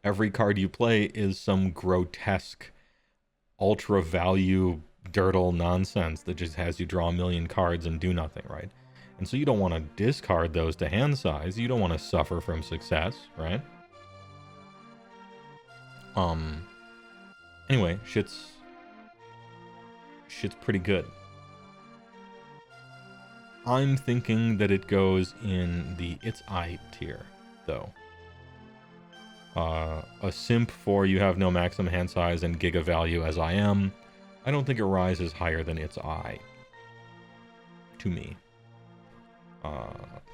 every card you play is some grotesque ultra value dirtle nonsense that just has you draw a million cards and do nothing, right? And so you don't want to discard those to hand size. You don't want to suffer from success, right? Anyway, shit's pretty good. I'm thinking that it goes in the It's I tier, though. A simp for you have no maximum hand size and giga value as I am. I don't think it rises higher than It's I. To me.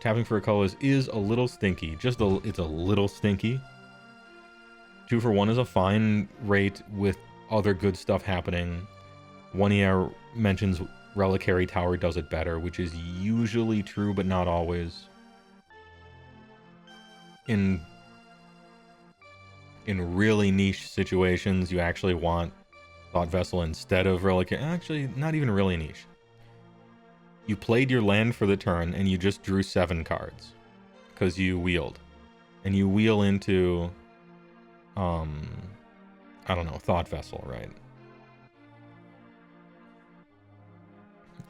Tapping for a colorless is a little stinky. It's a little stinky. 2 for 1 is a fine rate with other good stuff happening. 1ER mentions Reliquary Tower does it better, which is usually true, but not always. In really niche situations, you actually want Thought Vessel instead of Reliquary. Actually, not even really niche. You played your land for the turn, and you just drew 7 cards. Because you wheeled. And you wheel into... I don't know, Thought Vessel, right?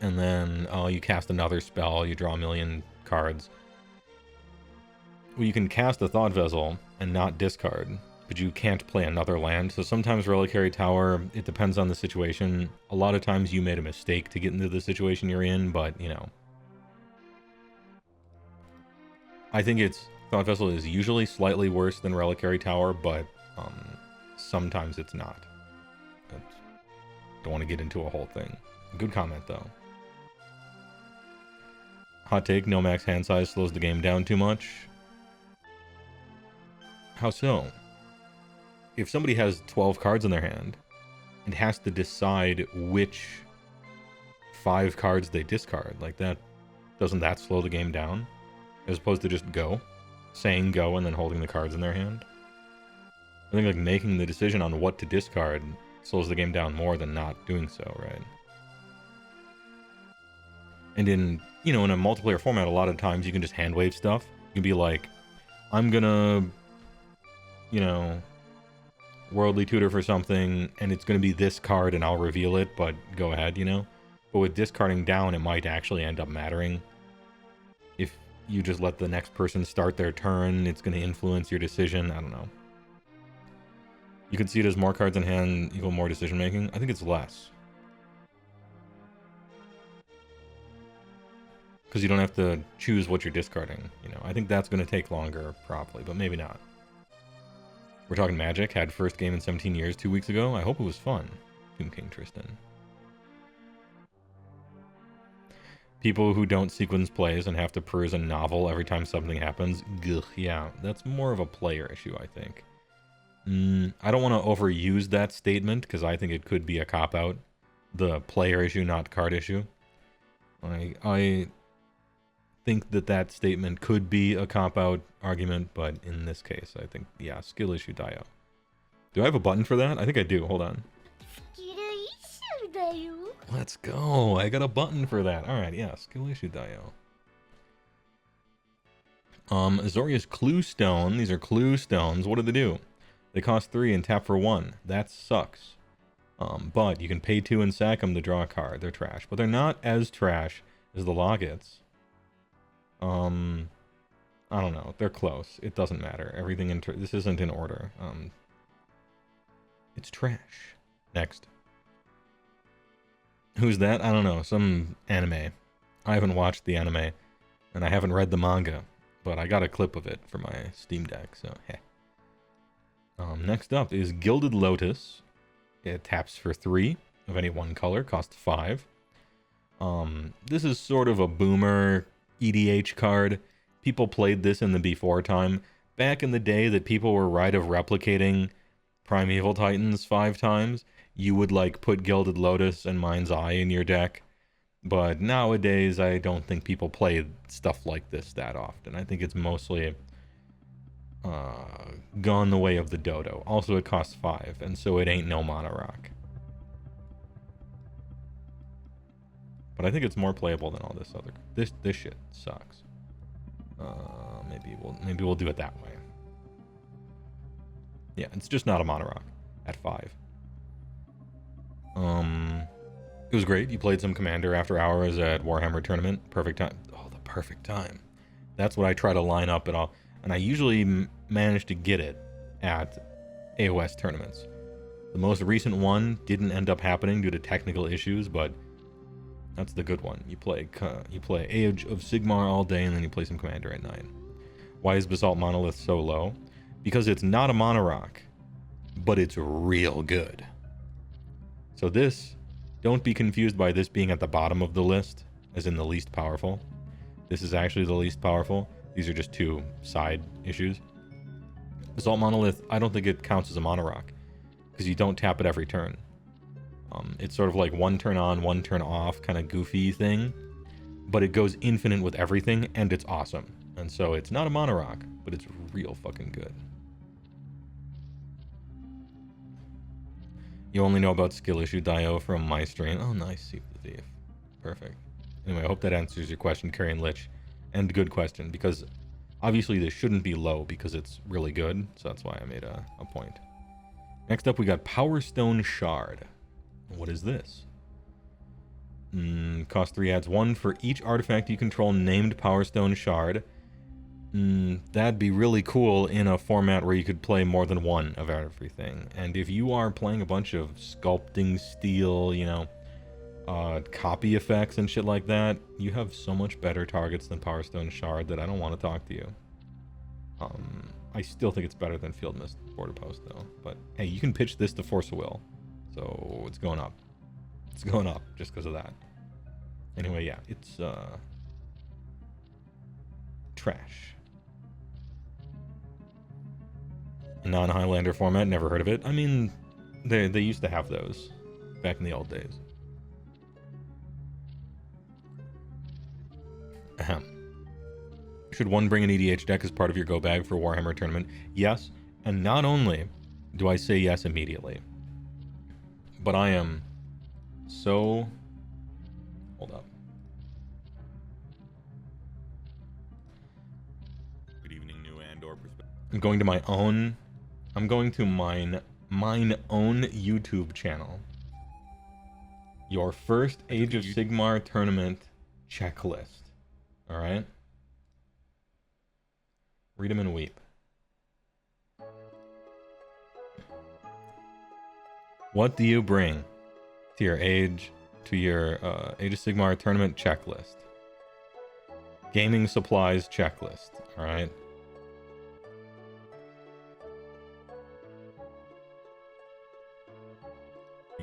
and then you cast another spell, you draw a million cards. Well, you can cast a Thought Vessel and not discard, but you can't play another land. So sometimes Reliquary Tower, it depends on the situation. A lot of times you made a mistake to get into the situation you're in, but, you know. I think Thought Vessel is usually slightly worse than Reliquary Tower, but sometimes it's not. Don't want to get into a whole thing. Good comment, though. Hot take, no max hand size slows the game down too much. How so? If somebody has 12 cards in their hand and has to decide which 5 cards they discard, like that, doesn't that slow the game down? As opposed to just saying go and then holding the cards in their hand? I think like making the decision on what to discard slows the game down more than not doing so, right? And in a multiplayer format, a lot of times you can just hand wave stuff. You can be like, I'm gonna, Worldly Tutor for something, and it's gonna be this card and I'll reveal it, but go ahead, But with discarding down, it might actually end up mattering. If you just let the next person start their turn, it's gonna influence your decision. I don't know. You can see it as more cards in hand equal more decision making. I think it's less. Because you don't have to choose what you're discarding. I think that's going to take longer, probably, but maybe not. We're talking Magic. Had first game in 17 years 2 weeks ago. I hope it was fun. Tomb King Tristan. People who don't sequence plays and have to peruse a novel every time something happens. Gugh, yeah, that's more of a player issue, I think. I don't want to overuse that statement because I think it could be a cop-out. The player issue, not card issue. I think that statement could be a cop-out argument, but in this case, I think, yeah, skill issue Dio. Do I have a button for that? I think I do. Hold on. Let's go. I got a button for that. All right, yeah, skill issue Dio. Azorius Clue Stone. These are Clue Stones. What do they do? They cost 3 and tap for 1. That sucks. But you can pay 2 and sack them to draw a card. They're trash. But they're not as trash as the Loggets. I don't know. They're close. It doesn't matter. Everything this isn't in order. It's trash. Next. Who's that? I don't know. Some anime. I haven't watched the anime, and I haven't read the manga, but I got a clip of it for my Steam Deck, so heh. Next up is Gilded Lotus. It taps for 3 of any one color, costs 5. This is sort of a boomer EDH card. People played this in the before time. Back in the day that people were right of replicating Primeval Titans 5 times, you would like put Gilded Lotus and Mind's Eye in your deck. But nowadays, I don't think people play stuff like this that often. I think it's mostly gone the way of the dodo. Also, it costs 5, and so it ain't no mana rock. But I think it's more playable than all this other. This shit sucks. Maybe we'll do it that way. Yeah, it's just not a mana rock at 5. It was great. You played some Commander after hours at Warhammer Tournament. Perfect time. Oh, the perfect time. That's what I try to line up at all. And I usually manage to get it at AOS tournaments. The most recent one didn't end up happening due to technical issues, but that's the good one. You play Age of Sigmar all day, and then you play some Commander at night. Why is Basalt Monolith so low? Because it's not a mana rock, but it's real good. So this, don't be confused by this being at the bottom of the list, as in the least powerful. This is actually the least powerful. These are just 2 side issues. Basalt Monolith, I don't think it counts as a mana rock, because you don't tap it every turn. It's sort of like 1 turn on, 1 turn off kind of goofy thing, but it goes infinite with everything, and it's awesome. And so it's not a mana rock, but it's real fucking good. You only know about skill issue Dio from my stream. Oh, nice, Seep the Thief. Perfect. Anyway, I hope that answers your question, Carrion Lich. And good question, because obviously this shouldn't be low because it's really good, so that's why I made a point. Next up, we got Power Stone Shard. What is this? Cost 3 adds 1 for each artifact you control named Power Stone Shard. That'd be really cool in a format where you could play more than one of everything. And if you are playing a bunch of Sculpting Steel, you know, copy effects and shit like that, you have so much better targets than Power Stone Shard that I don't want to talk to you. I still think it's better than Field Mist Border Post, though. But, hey, you can pitch this to Force of Will. So, it's going up. It's going up just because of that. Anyway, yeah, it's, trash. Non-Highlander format, never heard of it. I mean, they used to have those back in the old days. Ahem. Should one bring an EDH deck as part of your go bag for Warhammer tournament? Yes, and not only do I say yes immediately, but I am so... Hold up. Good evening, new and/or perspective. I'm going to my own... I'm going to mine own YouTube channel. Your first Age of Sigmar tournament checklist. Alright? Read them and weep. What do you bring to your Age of Sigmar tournament checklist? Gaming supplies checklist. Alright?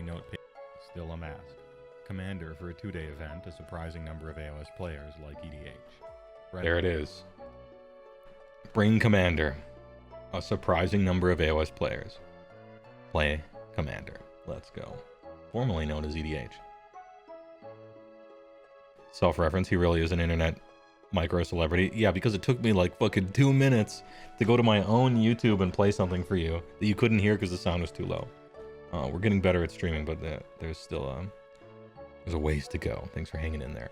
Note still a mask. Commander for a 2-day event, a surprising number of AOS players like EDH. There it is. Bring Commander. A surprising number of AOS players. Play Commander. Let's go. Formerly known as EDH. Self-reference, he really is an internet micro-celebrity. Yeah, because it took me like fucking 2 minutes to go to my own YouTube and play something for you that you couldn't hear because the sound was too low. We're getting better at streaming, but there's still there's a ways to go. Thanks for hanging in there.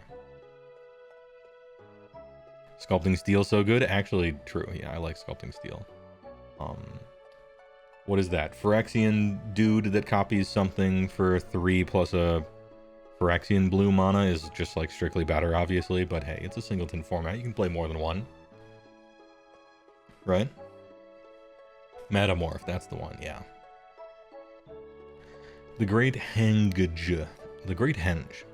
Sculpting Steel so good? Actually, true. Yeah, I like Sculpting Steel. What is that? Phyrexian dude that copies something for 3 plus a Phyrexian blue mana is just like strictly better, obviously. But hey, it's a singleton format. You can play more than one. Right? Metamorph, that's the one, yeah. The Great Henge. The Great Henge.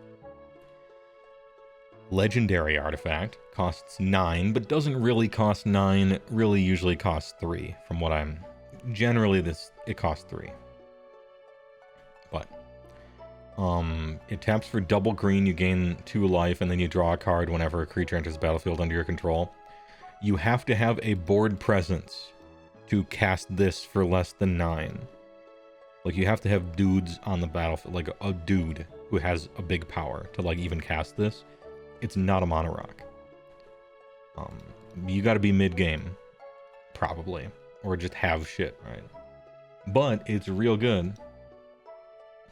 Legendary artifact. Costs 9, but doesn't really cost 9. Really usually costs 3. From what I'm... Generally, it costs 3. But... it taps for double green, you gain 2 life, and then you draw a card whenever a creature enters the battlefield under your control. You have to have a board presence to cast this for less than 9. Like, you have to have dudes on the battlefield, like a dude who has a big power to, like, even cast this. It's not a mono rock. You gotta be mid-game, probably. Or just have shit, right? But it's real good.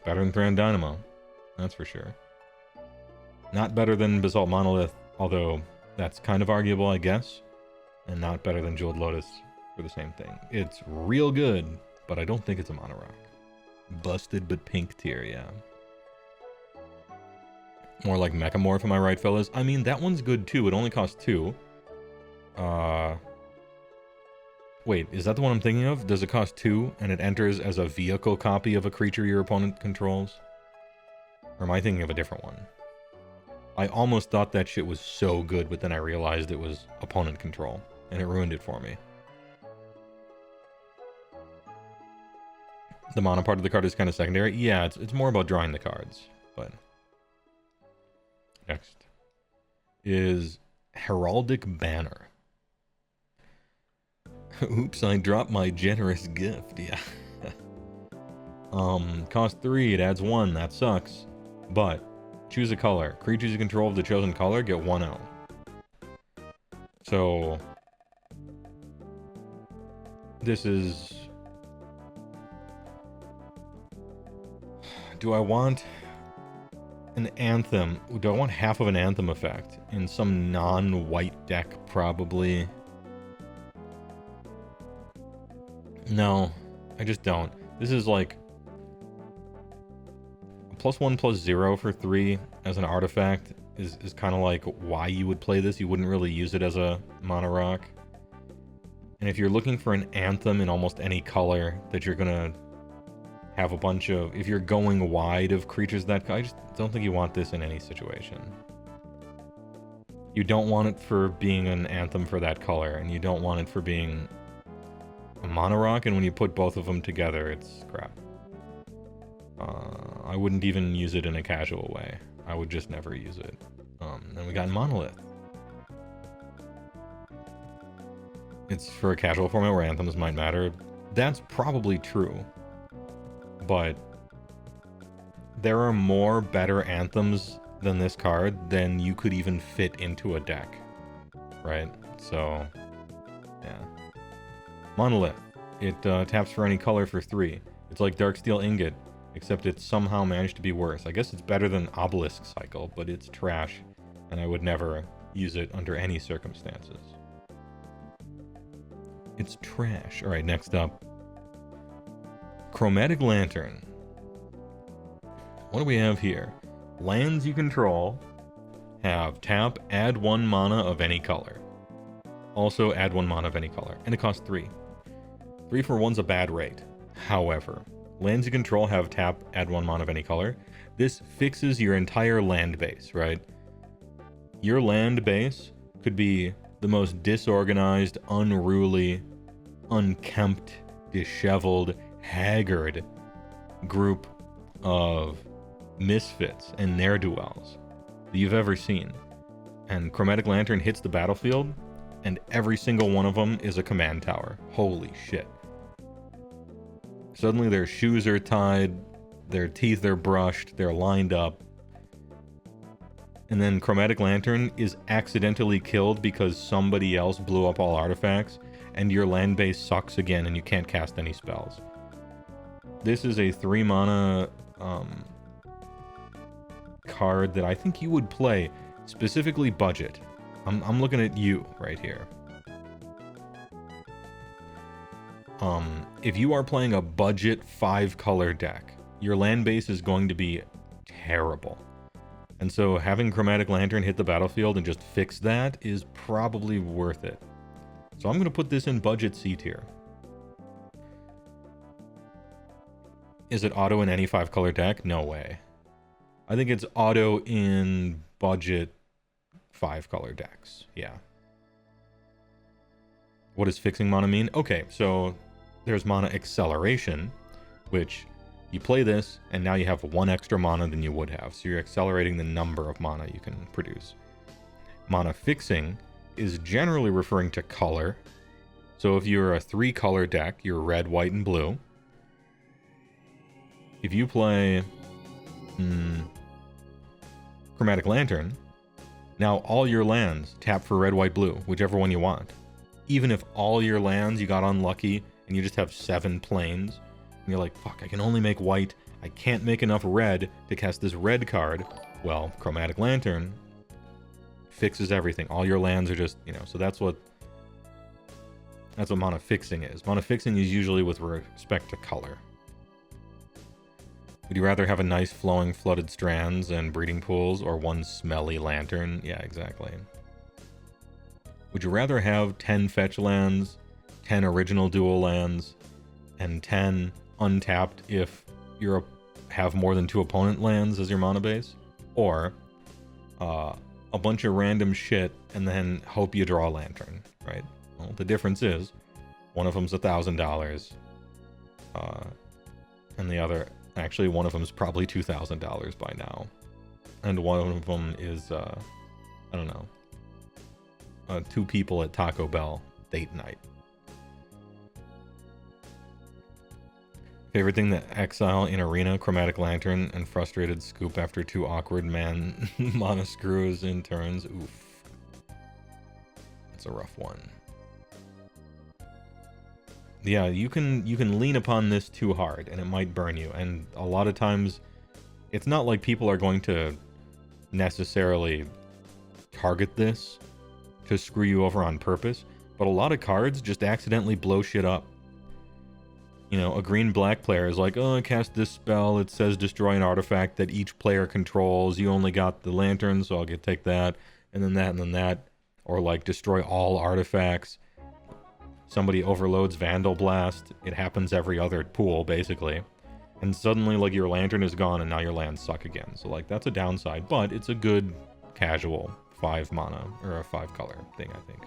Better than Thran Dynamo, that's for sure. Not better than Basalt Monolith, although that's kind of arguable, I guess. And not better than Jeweled Lotus for the same thing. It's real good, but I don't think it's a mono rock. Busted but pink tier, yeah. More like Mechamorph, am I right, fellas? I mean, that one's good too. It only costs 2. Wait, is that the one I'm thinking of? Does it cost 2 and it enters as a vehicle copy of a creature your opponent controls? Or am I thinking of a different one? I almost thought that shit was so good, but then I realized it was opponent control, and it ruined it for me. The mono part of the card is kind of secondary. Yeah, it's more about drawing the cards, but... Next is Heraldic Banner. Oops, I dropped my generous gift, yeah. Cost 3, it adds 1, that sucks. But, choose a color. Creatures you control of the chosen color get 1/0. So... This is... Do I want an Anthem? Do I want half of an Anthem effect in some non-white deck, probably? No, I just don't. This is like a +1/+0 for 3 as an artifact is kind of like why you would play this. You wouldn't really use it as a mono rock. And if you're looking for an Anthem in almost any color that you're gonna have a bunch of, if you're going wide of creatures that, I just don't think you want this in any situation. You don't want it for being an Anthem for that color, and you don't want it for being a mono rock, and when you put both of them together, it's crap. I wouldn't even use it in a casual way. I would just never use it. Then we got Monolith. It's for a casual format where anthems might matter. That's probably true. But there are more better anthems than this card than you could even fit into a deck. Right? So, yeah. Monolith. It taps for any color for 3. It's like Darksteel Ingot, except it somehow managed to be worse. I guess it's better than Obelisk Cycle, but it's trash, and I would never use it under any circumstances. It's trash. Alright, next up. Chromatic Lantern. What do we have here? Lands you control have tap, add 1 mana of any color. Also add 1 mana of any color, and it costs 3. 3 for 1's a bad rate. However, lands you control have tap, add 1 mana of any color. This fixes your entire land base, right? Your land base could be the most disorganized, unruly, unkempt, disheveled, haggard group of misfits and ne'er-do-wells that you've ever seen. And Chromatic Lantern hits the battlefield, and every single one of them is a command tower. Holy shit. Suddenly their shoes are tied, their teeth are brushed, they're lined up. And then Chromatic Lantern is accidentally killed because somebody else blew up all artifacts, and your land base sucks again and you can't cast any spells. This is a 3 mana card that I think you would play, specifically budget. I'm looking at you right here. If you are playing a budget 5-color deck, your land base is going to be terrible. And so having Chromatic Lantern hit the battlefield and just fix that is probably worth it. So I'm going to put this in budget C tier. Is it auto in any 5-color deck? No way. I think it's auto in budget 5-color decks. Yeah. What does fixing mana mean? Okay, so there's mana acceleration, which you play this, and now you have 1 extra mana than you would have. So you're accelerating the number of mana you can produce. Mana fixing is generally referring to color. So if you're a 3-color deck, you're red, white, and blue. If you play Chromatic Lantern, now all your lands tap for red, white, blue, whichever one you want. Even if all your lands you got unlucky and you just have 7 planes, and you're like, fuck, I can only make white, I can't make enough red to cast this red card. Well, Chromatic Lantern fixes everything. All your lands are just, so that's what mana fixing is. Mana fixing is usually with respect to color. Would you rather have a nice flowing flooded strands and breeding pools, or 1 smelly lantern? Yeah, exactly. Would you rather have 10 fetch lands, 10 original dual lands, and 10 untapped if you have more than 2 opponent lands as your mana base? Or a bunch of random shit and then hope you draw a lantern, right? Well, the difference is one of them's $1,000, and the other... Actually, one of them is probably $2,000 by now. And one of them is, I don't know, 2 people at Taco Bell date night. Favorite thing to exile in Arena, Chromatic Lantern, and Frustrated Scoop after 2 awkward mana screws in turns. Oof. That's a rough one. Yeah, you can lean upon this too hard, and it might burn you. And a lot of times, it's not like people are going to necessarily target this to screw you over on purpose, but a lot of cards just accidentally blow shit up. You know, a green-black player is like, oh, I cast this spell. It says destroy an artifact that each player controls. You only got the lantern, so I'll take that, and then that, and then that. Or like destroy all artifacts. Somebody overloads Vandal Blast. It happens every other pool, basically. And suddenly, like, your lantern is gone, and now your lands suck again. So, like, that's a downside, but it's a good casual 5 mana, or a 5 color thing, I think.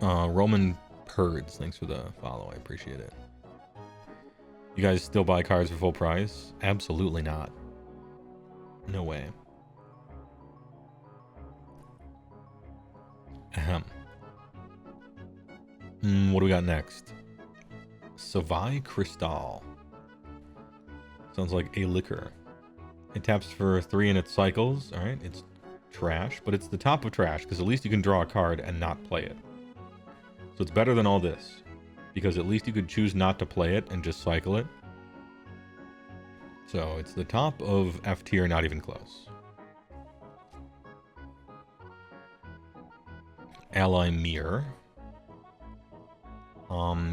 Roman Purds, thanks for the follow, I appreciate it. You guys still buy cards for full price? Absolutely not. No way. Ahem. What do we got next? Savai Crystal. Sounds like a liquor. It taps for 3 in its cycles. Alright, it's trash, but it's the top of trash, because at least you can draw a card and not play it. So it's better than all this, because at least you could choose not to play it and just cycle it. So it's the top of F tier, not even close. Ally Mirror.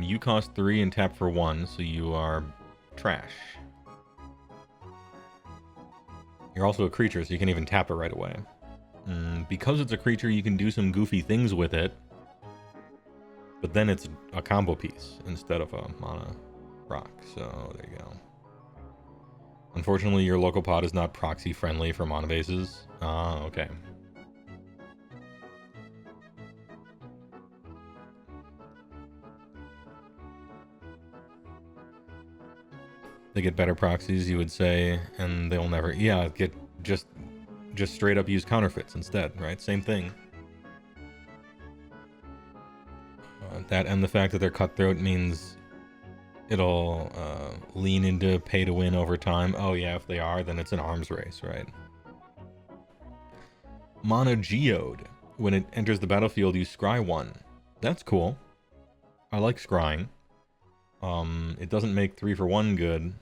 You cost 3 and tap for 1, so you are trash. You're also a creature, so you can even tap it right away. Because it's a creature, you can do some goofy things with it. But then it's a combo piece instead of a mana rock, so there you go. Unfortunately, your local pod is not proxy friendly for mana bases. Ah, okay. They get better proxies, you would say, and they'll never, yeah, get just straight up use counterfeits instead, right? Same thing. That and the fact that they're cutthroat means it'll lean into pay to win over time. Oh yeah, if they are, then it's an arms race, right? Mana Geode. When it enters the battlefield, you scry 1. That's cool. I like scrying. It doesn't make 3 for 1 good,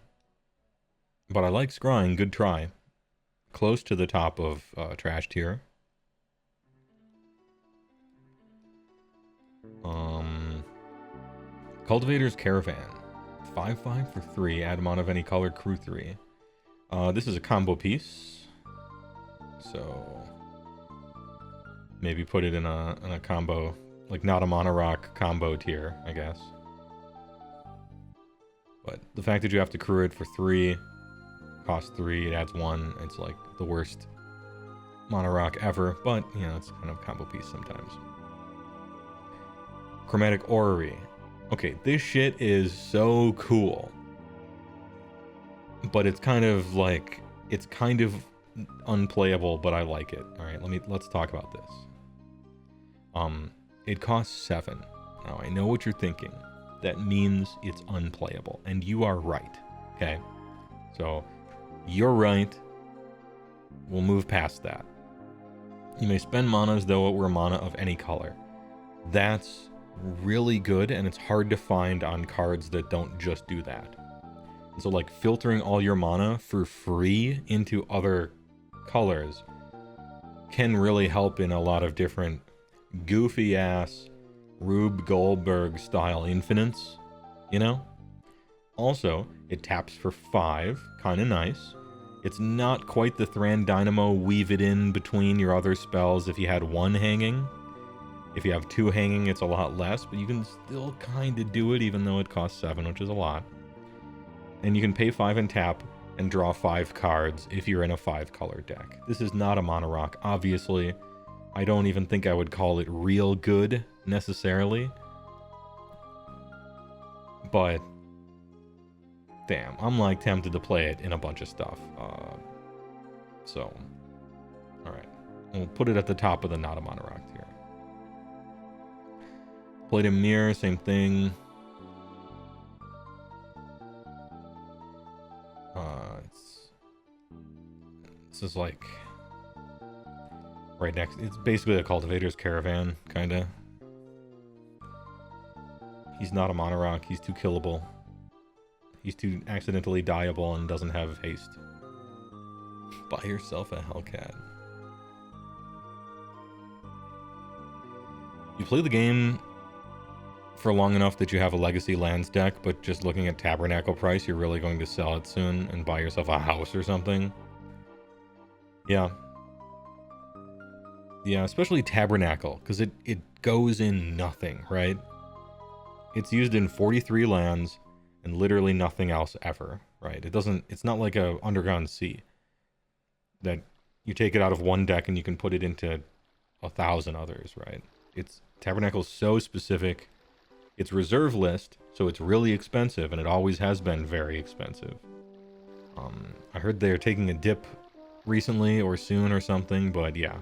but I like scrying. Good try. Close to the top of trash tier. Cultivator's Caravan. 5/5 for 3. Add mana of any color. Crew 3. This is a combo piece, so maybe put it in a combo, like not a mana rock combo tier, I guess. But the fact that you have to crew it for 3, cost 3, it adds 1, it's like the worst mana rock ever, but, you know, it's kind of a combo piece sometimes. Chromatic Orrery. Okay, this shit is so cool. But it's kind of like, it's kind of unplayable, but I like it. Alright, let's talk about this. It costs 7. Now, I know what you're thinking. That means it's unplayable. And you are right. Okay? So, you're right. We'll move past that. You may spend mana as though it were mana of any color. That's really good, and it's hard to find on cards that don't just do that. And so, like, filtering all your mana for free into other colors can really help in a lot of different goofy-ass Rube Goldberg style infinites, you know? Also, it taps for 5, kind of nice. It's not quite the Thran Dynamo weave it in between your other spells if you had 1 hanging. If you have 2 hanging, it's a lot less, but you can still kind of do it even though it costs 7, which is a lot. And you can pay 5 and tap and draw 5 cards if you're in a 5-color deck. This is not a mono rock, obviously. I don't even think I would call it real good, necessarily. But, damn, I'm like tempted to play it in a bunch of stuff. So, alright. We'll put it at the top of the not a mono rock tier. Played in Mirror, same thing. This is like right next. It's basically a Cultivator's Caravan, kinda. He's not a mono rock. He's too killable. He's too accidentally dieable and doesn't have haste. Buy yourself a Hellcat. You play the game for long enough that you have a Legacy Lands deck, but just looking at Tabernacle price, you're really going to sell it soon and buy yourself a house or something. Yeah. Yeah, especially Tabernacle, because it goes in nothing, right? It's used in 43 lands and literally nothing else ever, right? It's not like a Underground Sea that you take it out of one deck and you can put it into 1,000 others, right? Tabernacle's so specific. It's reserve list, so it's really expensive, and it always has been very expensive. I heard they're taking a dip recently or soon or something, but yeah,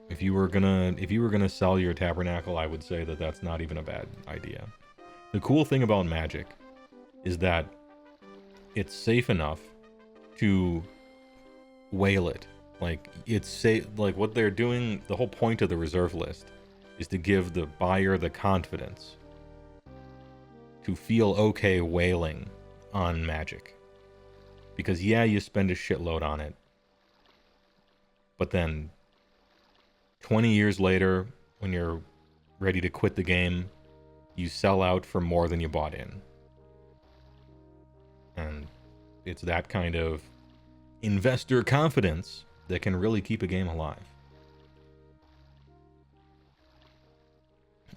if you were gonna sell your Tabernacle, I would say that that's not even a bad idea. The cool thing about Magic is that it's safe enough to whale it. Like, it's safe. Like, what they're doing, the whole point of the reserve list is to give the buyer the confidence to feel okay whaling on Magic. Because yeah, you spend a shitload on it, but then 20 years later, when you're ready to quit the game, you sell out for more than you bought in. And it's that kind of investor confidence that can really keep a game alive.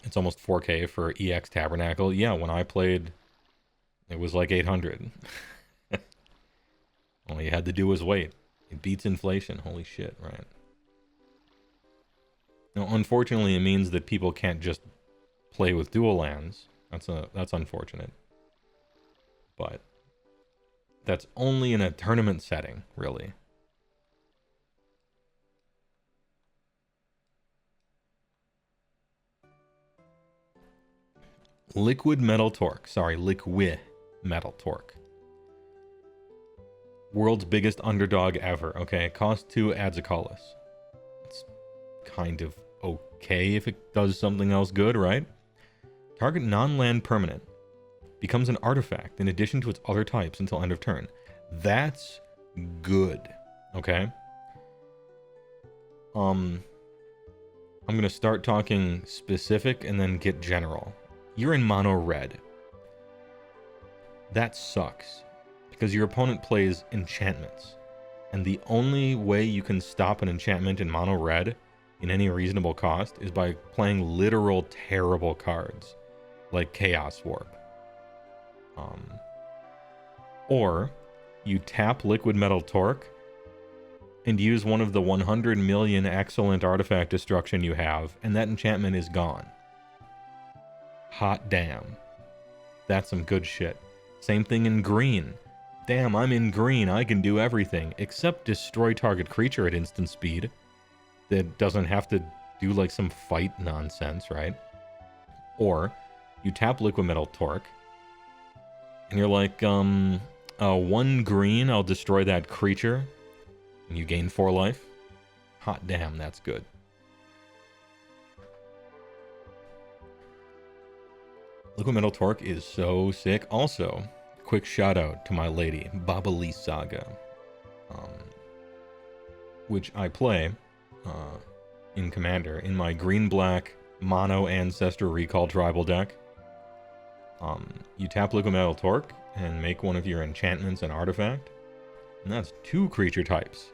It's almost 4K for EX Tabernacle. Yeah, when I played, it was like 800. All you had to do was wait. It beats inflation. Holy shit, right? Now, unfortunately, it means that people can't just play with dual lands. That's unfortunate. But that's only in a tournament setting, really. Liquid Metal Torque. Sorry, Liquid Metal Torque. World's biggest underdog ever. Okay, cost 2, adds a colorless. It's kind of okay if it does something else good, right? Target non-land permanent becomes an artifact in addition to its other types until end of turn. That's good. Okay. I'm gonna start talking specific and then get general. You're in mono red. That sucks because your opponent plays enchantments, and the only way you can stop an enchantment in mono red in any reasonable cost is by playing literal terrible cards like Chaos Warp. Or you tap Liquid Metal Torque and use one of the 100 million excellent artifact destruction you have, and that enchantment is gone. Hot damn. That's some good shit. Same thing in green. Damn, I'm in green. I can do everything except destroy target creature at instant speed. That doesn't have to do like some fight nonsense, right? Or you tap Liquid Metal Torque and you're like, 1 green, I'll destroy that creature, and you gain 4 life. Hot damn, that's good. Liquid Metal Torque is so sick. Also, quick shout out to my lady, Baba Lee Saga, which I play in Commander in my green-black mono Ancestor Recall tribal deck. You tap Liquid Metal Torque and make one of your enchantments an artifact, and that's 2 creature types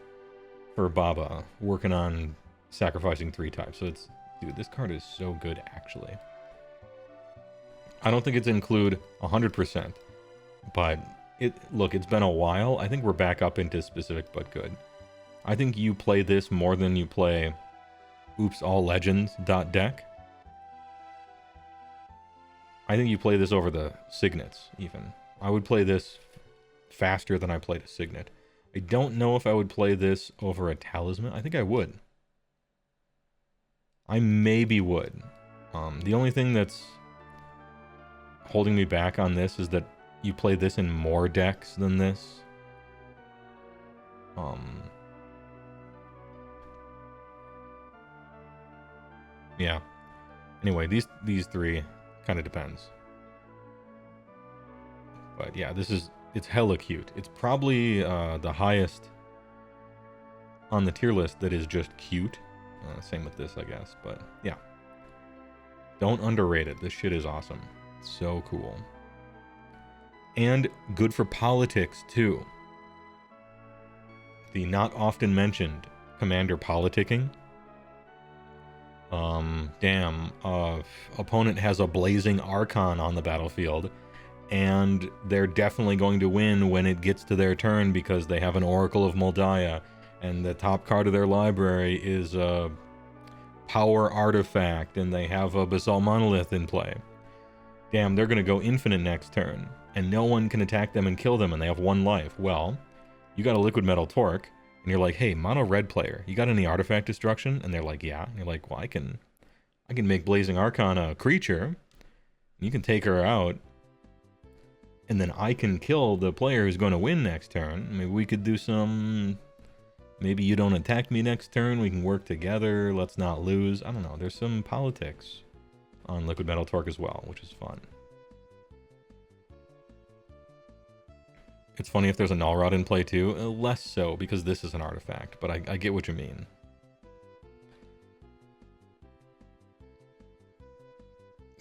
for Baba, working on sacrificing 3 types. So dude, this card is so good, actually. I don't think it's include 100%, but it's been a while. I think we're back up into specific but good. I think you play this more than you play Oops All Legends .deck. I think you play this over the Signets, even. I would play this faster than I played a Signet. I don't know if I would play this over a Talisman. I think I would. I maybe would. The only thing that's holding me back on this is that you play this in more decks than this. Yeah. Anyway, these 3 kind of depends. But yeah, it's hella cute. It's probably the highest on the tier list that is just cute. Same with this, I guess. But yeah, Don't underrate it. This shit is awesome. So cool. And good for politics, too. The not often mentioned commander politicking. Opponent has a blazing Archon on the battlefield, and they're definitely going to win when it gets to their turn because they have an Oracle of Moldiah, and the top card of their library is a power artifact, and they have a Basalt Monolith in play. Damn, they're going to go infinite next turn, and no one can attack them and kill them, and they have 1 life. Well, you got a Liquid Metal Torque, and you're like, hey, mono red player, you got any artifact destruction? And they're like, yeah. And you're like, well, I can make Blazing Archon a creature. You can take her out, and then I can kill the player who's going to win next turn. Maybe we could do some... Maybe you don't attack me next turn. We can work together. Let's not lose. I don't know. There's some politics on Liquid Metal Torque as well, which is fun. It's funny if there's a Null Rod in play too. Less so, because this is an artifact, but I get what you mean.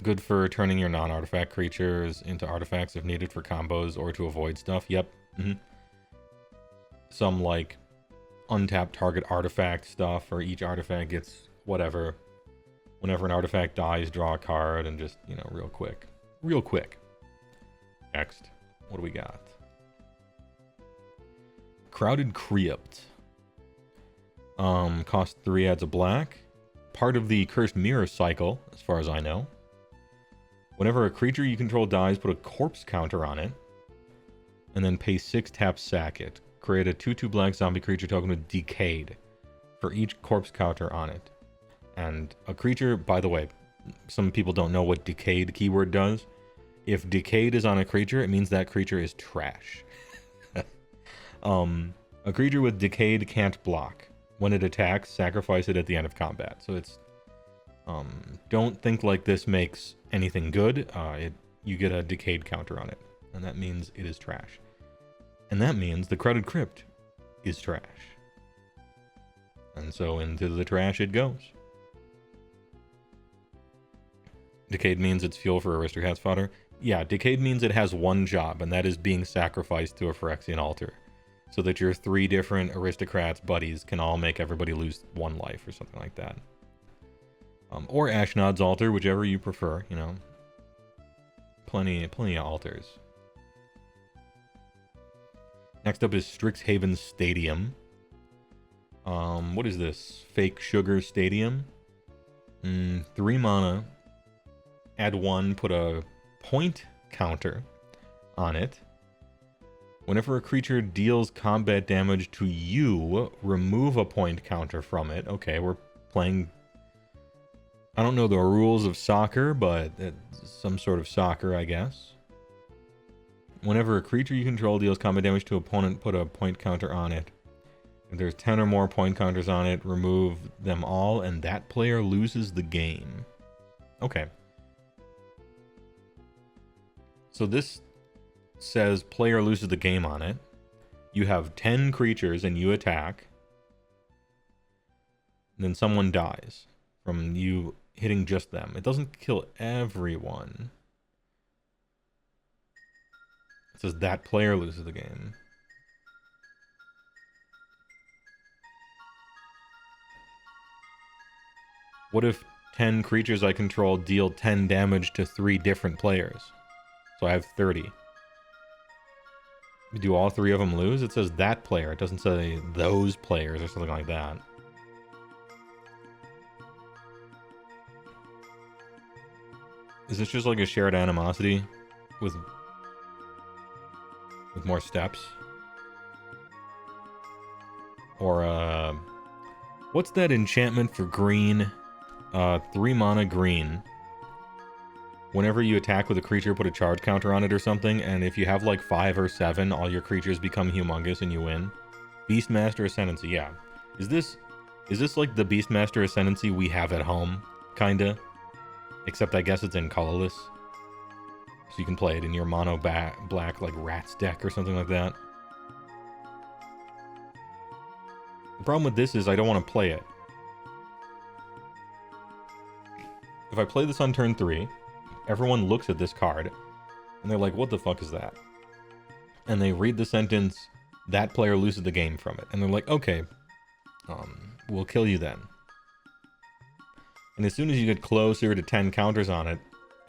Good for turning your non-artifact creatures into artifacts if needed for combos or to avoid stuff. Yep. Some, like, untapped target artifact stuff, or each artifact gets whatever. Whenever an artifact dies, draw a card, and just, you know, real quick. Real quick. Next. What do we got? Crowded Crypt. Cost 3, adds a black. Part of the Cursed Mirror cycle, as far as I know. Whenever a creature you control dies, put a corpse counter on it. And then pay 6, tap, sack it. Create a 2/2 black zombie creature token with Decayed for each corpse counter on it. And a creature, by the way, some people don't know what Decayed keyword does. If Decayed is on a creature, it means that creature is trash. A creature with Decayed can't block. When it attacks, sacrifice it at the end of combat. So it's... don't think like this makes anything good. You get a Decayed counter on it. And that means it is trash. And that means the Crowded Crypt is trash. And so into the trash it goes. Decayed means it's fuel for Aristocrats fodder. Yeah, Decayed means it has one job, and that is being sacrificed to a Phyrexian altar. So that your 3 different Aristocrats buddies can all make everybody lose 1 life or something like that. Or Ashnod's altar, whichever you prefer, you know. Plenty of altars. Next up is Strixhaven Stadium. What is this? Fake Sugar Stadium? 3 mana. Add 1, put a point counter on it. Whenever a creature deals combat damage to you, remove a point counter from it. Okay, we're playing... I don't know the rules of soccer, but it's some sort of soccer, I guess. Whenever a creature you control deals combat damage to opponent, put a point counter on it. If there's 10 or more point counters on it, remove them all, and that player loses the game. Okay. So this says player loses the game on it. You have 10 creatures and you attack. And then someone dies from you hitting just them. It doesn't kill everyone. It says that player loses the game. What if 10 creatures I control deal 10 damage to 3 different players? So I have 30. Do all 3 of them lose? It says that player. It doesn't say those players or something like that. Is this just like a shared animosity with more steps? Or, what's that enchantment for green? 3 mana green. Whenever you attack with a creature, put a charge counter on it or something, and if you have like 5 or 7, all your creatures become humongous and you win. Beastmaster Ascendancy, yeah. Is this like the Beastmaster Ascendancy we have at home? Kinda. Except I guess it's in colorless. So you can play it in your mono black like Rats deck or something like that. The problem with this is I don't want to play it. if I play this on turn 3, everyone looks at this card, and they're like, what the fuck is that? And they read the sentence, that player loses the game from it. And they're like, okay, we'll kill you then. And as soon as you get closer to 10 counters on it,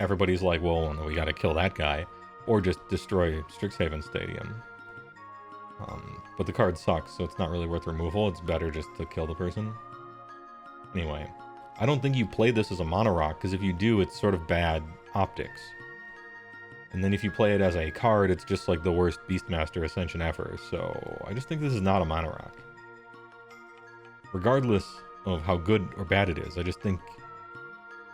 everybody's like, well, no, we gotta kill that guy. Or just destroy Strixhaven Stadium. But the card sucks, so it's not really worth removal. It's better just to kill the person. Anyway, I don't think you play this as a mono rock, because if you do, it's sort of bad optics. And then if you play it as a card, it's just like the worst Beastmaster Ascension ever. So I just think this is not a mono rock. Regardless of how good or bad it is, I just think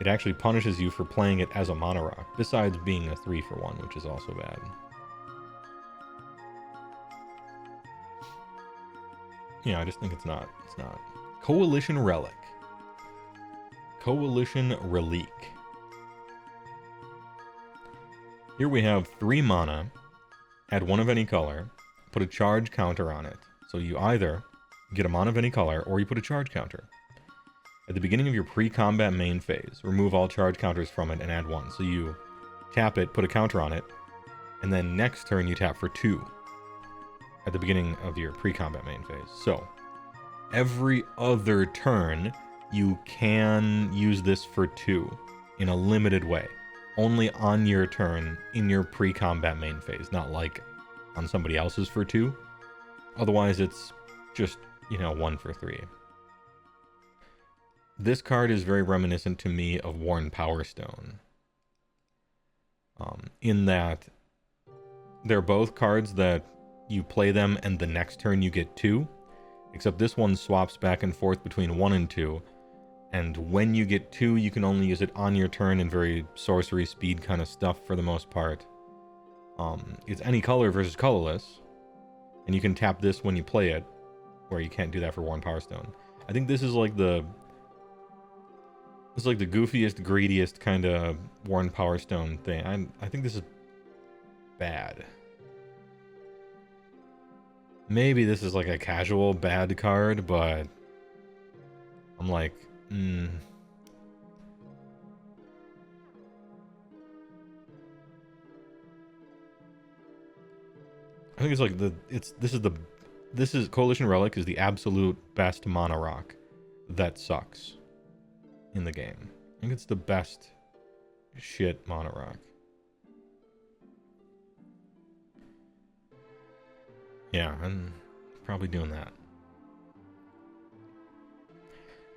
it actually punishes you for playing it as a mono rock, besides being a 3-for-1, which is also bad. Yeah, I just think it's not. It's not. Coalition Relic. Coalition Relic. Here we have 3 mana, add 1 of any color, put a charge counter on it. So you either get a mana of any color, or you put a charge counter. At the beginning of your pre-combat main phase, remove all charge counters from it and add 1. So you tap it, put a counter on it, and then next turn you tap for 2. At the beginning of your pre-combat main phase. So, every other turn, you can use this for 2 in a limited way. Only on your turn in your pre-combat main phase, not like on somebody else's for 2. Otherwise, it's just, 1 for 3. This card is very reminiscent to me of Worn Power Stone. In that, they're both cards that you play them and the next turn you get 2, except this one swaps back and forth between 1 and 2, and when you get 2 you can only use it on your turn in very sorcery speed kind of stuff for the most part. It's any color versus colorless, and you can tap this when you play it, where you can't do that for Worn Power Stone. I think this is like the goofiest, greediest kind of Worn Power Stone thing. I think this is bad. Maybe this is like a casual bad card, but I'm like, I think it's like this is Coalition Relic is the absolute best mono rock that sucks in the game. I think it's the best shit mono rock. Yeah, I'm probably doing that.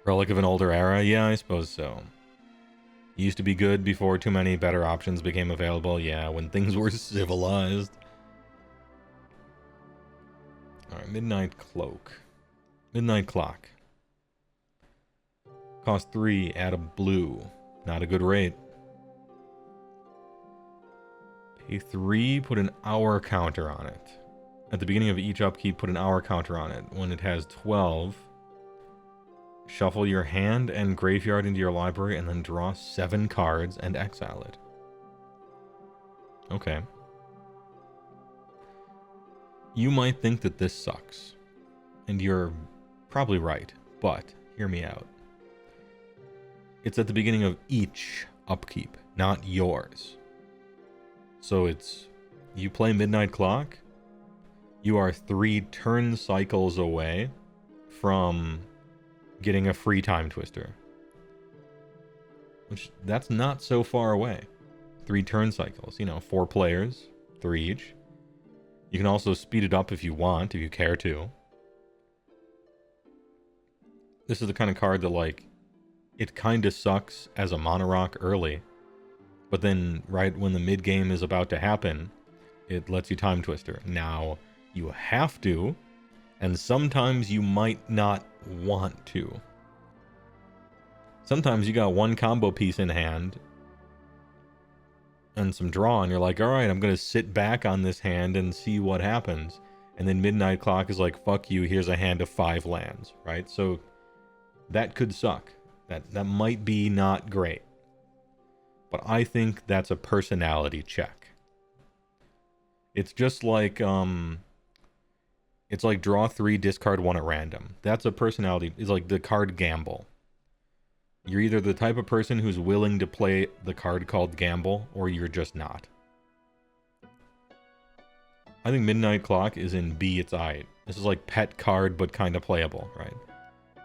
Relic of an older era? Yeah, I suppose so. Used to be good before too many better options became available. Yeah, when things were civilized. Alright, Midnight Cloak. Midnight Clock. Cost 3, add a blue. Not a good rate. Pay 3, put an hour counter on it. At the beginning of each upkeep, put an hour counter on it. When it has 12, shuffle your hand and graveyard into your library and then draw 7 cards and exile it. Okay. You might think that this sucks. And you're probably right, but hear me out. It's at the beginning of each upkeep, not yours. So it's, you play Midnight Clock, you are 3 turn cycles away from getting a free Time Twister. Which, that's not so far away. 3 turn cycles, 4 players, 3 each. You can also speed it up if you want, if you care to. This is the kind of card that, like, it kind of sucks as a mono rock early, but then right when the mid game is about to happen, it lets you Time Twister. Now, you have to, and sometimes you might not want to. Sometimes you got 1 combo piece in hand and some draw, and you're like, alright, I'm going to sit back on this hand and see what happens. And then Midnight Clock is like, fuck you, here's a hand of 5 lands, right? So that could suck. That might be not great. But I think that's a personality check. It's just like, it's like draw 3, discard 1 at random. That's a personality, it's like the card gamble. You're either the type of person who's willing to play the card called Gamble, or you're just not. I think Midnight Clock is in B, it's I. This is like pet card, but kind of playable, right?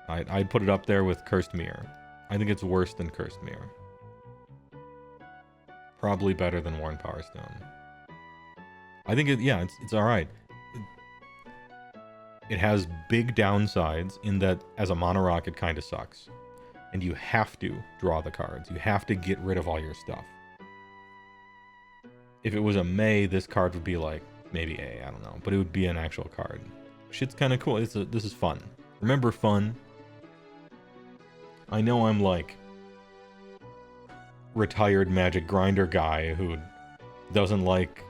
I'd put it up there with Cursed Mirror. I think it's worse than Cursed Mirror. Probably better than Worn Power Stone. I think it's alright. It has big downsides in that as a mono rock it kind of sucks. And you have to draw the cards. You have to get rid of all your stuff. If it was a May, this card would be like, maybe A, I don't know. But it would be an actual card. Shit's kind of cool. This is fun. Remember fun? I know I'm like retired Magic Grinder guy who doesn't like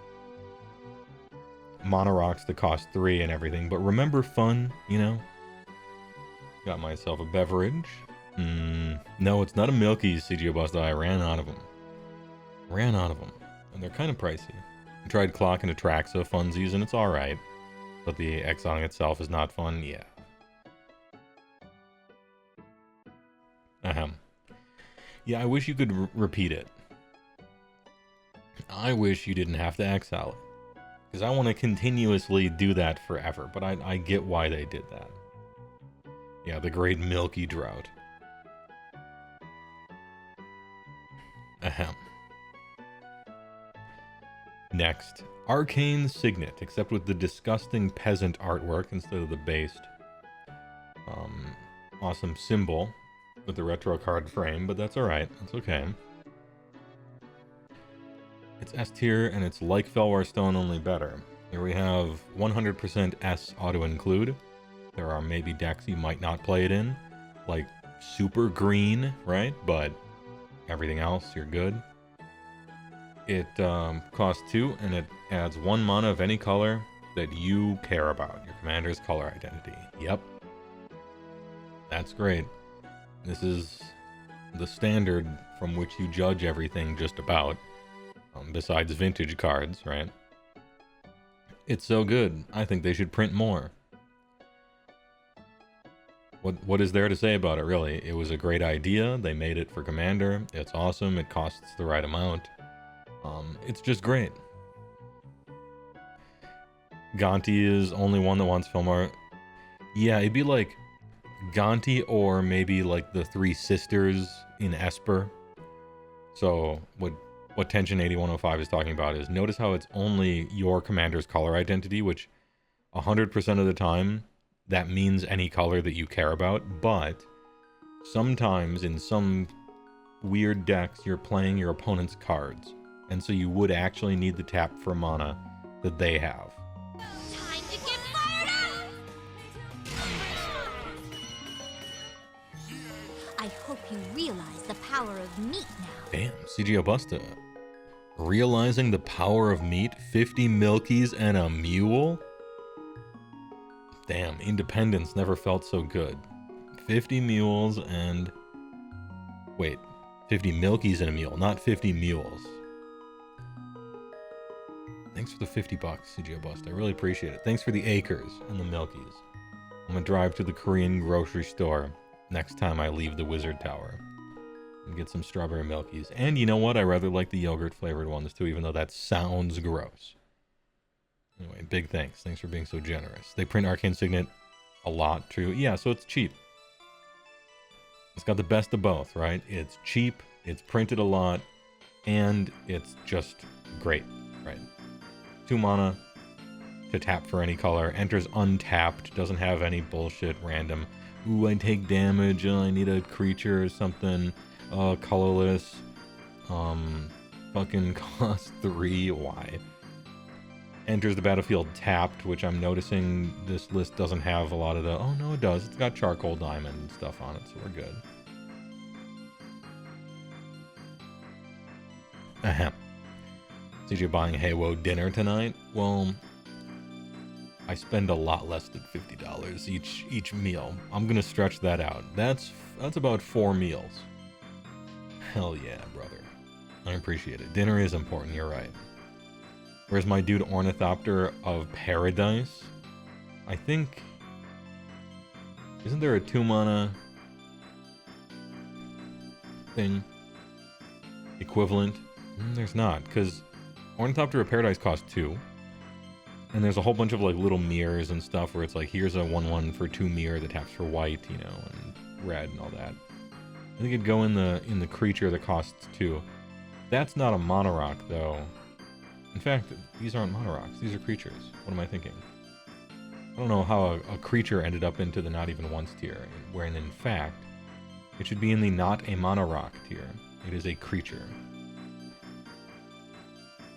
mono rocks that cost 3 and everything, but remember fun, you know? Got myself a beverage. No, it's not a Milky's, CGO Busta. I ran out of them. And they're kind of pricey. I tried Clock and Atraxa funsies, and it's alright. But the exiling itself is not fun, yeah. Ahem. Yeah, I wish you could repeat it. I wish you didn't have to exile it. Because I want to continuously do that forever, but I get why they did that. Yeah, the great Milky Drought. Ahem. Next, Arcane Signet, except with the disgusting peasant artwork instead of the based. Awesome symbol with the retro card frame, but that's alright. That's okay. It's S tier, and it's like Felwar Stone, only better. Here we have 100% S auto-include. There are maybe decks you might not play it in, like Super Green, right? But everything else, you're good. It costs 2, and it adds 1 mana of any color that you care about. Your commander's color identity. Yep. That's great. This is the standard from which you judge everything just about. Besides vintage cards, right? It's so good. I think they should print more. What is there to say about it, really? It was a great idea. They made it for Commander. It's awesome. It costs the right amount. It's just great. Gonti is only one that wants film art. Yeah, it'd be like Gonti or maybe like the 3 sisters in Esper. So what Tension 8105 is talking about is, notice how it's only your commander's color identity, which 100% of the time that means any color that you care about, but sometimes in some weird decks you're playing your opponent's cards, and so you would actually need the tap for mana that they have. Time to get fired up! I hope you realize the power of meat now. Damn, CGO Busta. Realizing the power of meat, 50 Milkies and a mule? Damn, independence never felt so good. 50 mules and... Wait, 50 Milkies and a mule, not 50 mules. Thanks for the $50, CGO Bust. I really appreciate it. Thanks for the acres and the Milkies. I'm gonna drive to the Korean grocery store next time I leave the Wizard Tower and get some strawberry Milkies. And you know what? I rather like the yogurt flavored ones too, even though that sounds gross. Anyway, big thanks. Thanks for being so generous. They print Arcane Signet a lot, true. Yeah, so it's cheap. It's got the best of both, right? It's cheap, it's printed a lot, and it's just great, right? 2 mana to tap for any color, enters untapped, doesn't have any bullshit random. Ooh, I take damage, I need a creature or something, colorless, fucking cost 3, why? Enters the battlefield tapped, which I'm noticing this list doesn't have a lot of the... Oh, no, it does. It's got charcoal diamond and stuff on it, so we're good. Ahem. CJ buying Heywoah dinner tonight? Well, I spend a lot less than $50 each meal. I'm gonna stretch that out. That's about 4 meals. Hell yeah, brother. I appreciate it. Dinner is important, you're right. Where's my dude Ornithopter of Paradise? I think... Isn't there a 2 mana... thing equivalent? There's not, because Ornithopter of Paradise costs 2. And there's a whole bunch of like little mirrors and stuff where it's like, here's a 1/1 for 2 mirror that taps for white, you know, and red and all that. I think it'd go in the creature that costs 2. That's not a monorock though. In fact, these aren't monorocks, these are creatures. What am I thinking? I don't know how a creature ended up into the not even once tier, wherein in fact, it should be in the not a monorock tier. It is a creature.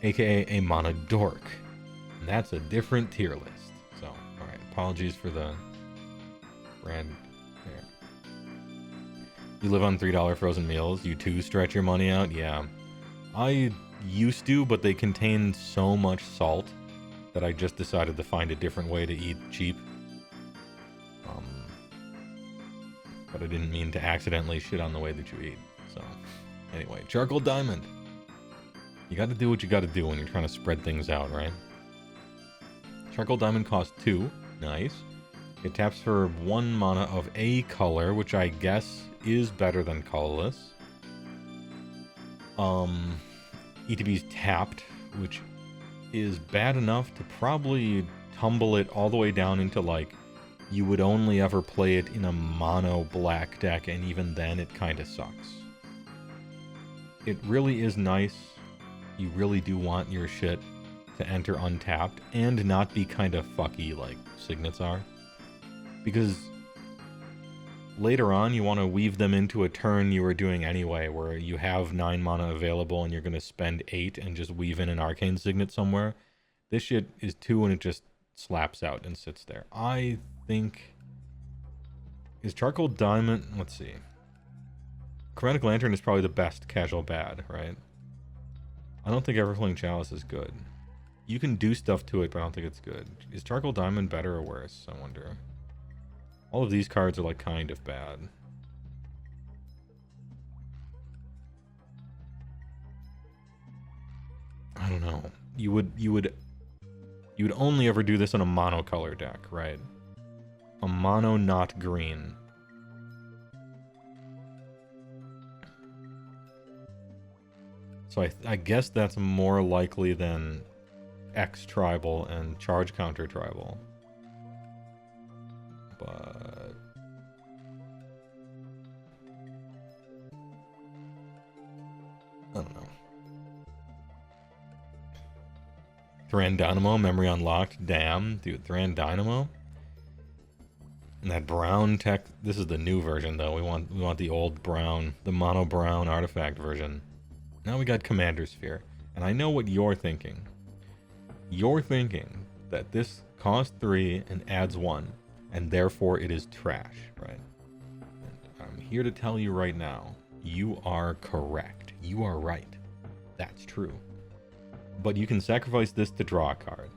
AKA a monodork. And that's a different tier list. So, alright, apologies for the brand there. You live on $3 frozen meals, you too stretch your money out? Yeah. I used to, but they contain so much salt that I just decided to find a different way to eat cheap. But I didn't mean to accidentally shit on the way that you eat. So, anyway, charcoal diamond. You gotta do what you gotta do when you're trying to spread things out, right? Charcoal diamond costs 2. Nice. It taps for 1 mana of a color, which I guess is better than colorless. ETB's tapped, which is bad enough to probably tumble it all the way down into like you would only ever play it in a mono black deck, and even then it kind of sucks. It really is nice. You really do want your shit to enter untapped and not be kind of fucky like signets are, because later on you want to weave them into a turn you were doing anyway, where you have 9 mana available and you're going to spend 8 and just weave in an arcane signet somewhere. This shit is 2 and it just slaps out and sits there. I think... Is Charcoal Diamond... Let's see. Chromatic Lantern is probably the best casual bad, right? I don't think Everflowing Chalice is good. You can do stuff to it, but I don't think it's good. Is Charcoal Diamond better or worse? I wonder. All of these cards are like kind of bad. I don't know. You would only ever do this on a monocolor deck, right? A mono not green. So I guess that's more likely than X tribal and charge counter tribal. But I don't know. Thran Dynamo, memory unlocked. Damn, dude, Thran Dynamo. And that brown tech. This is the new version, though. We want the old brown, the mono brown artifact version. Now we got Commander Sphere, and I know what you're thinking. You're thinking that this costs 3 and adds 1, and therefore it is trash, right? And I'm here to tell you right now, you are correct. You are right. That's true. But you can sacrifice this to draw a card.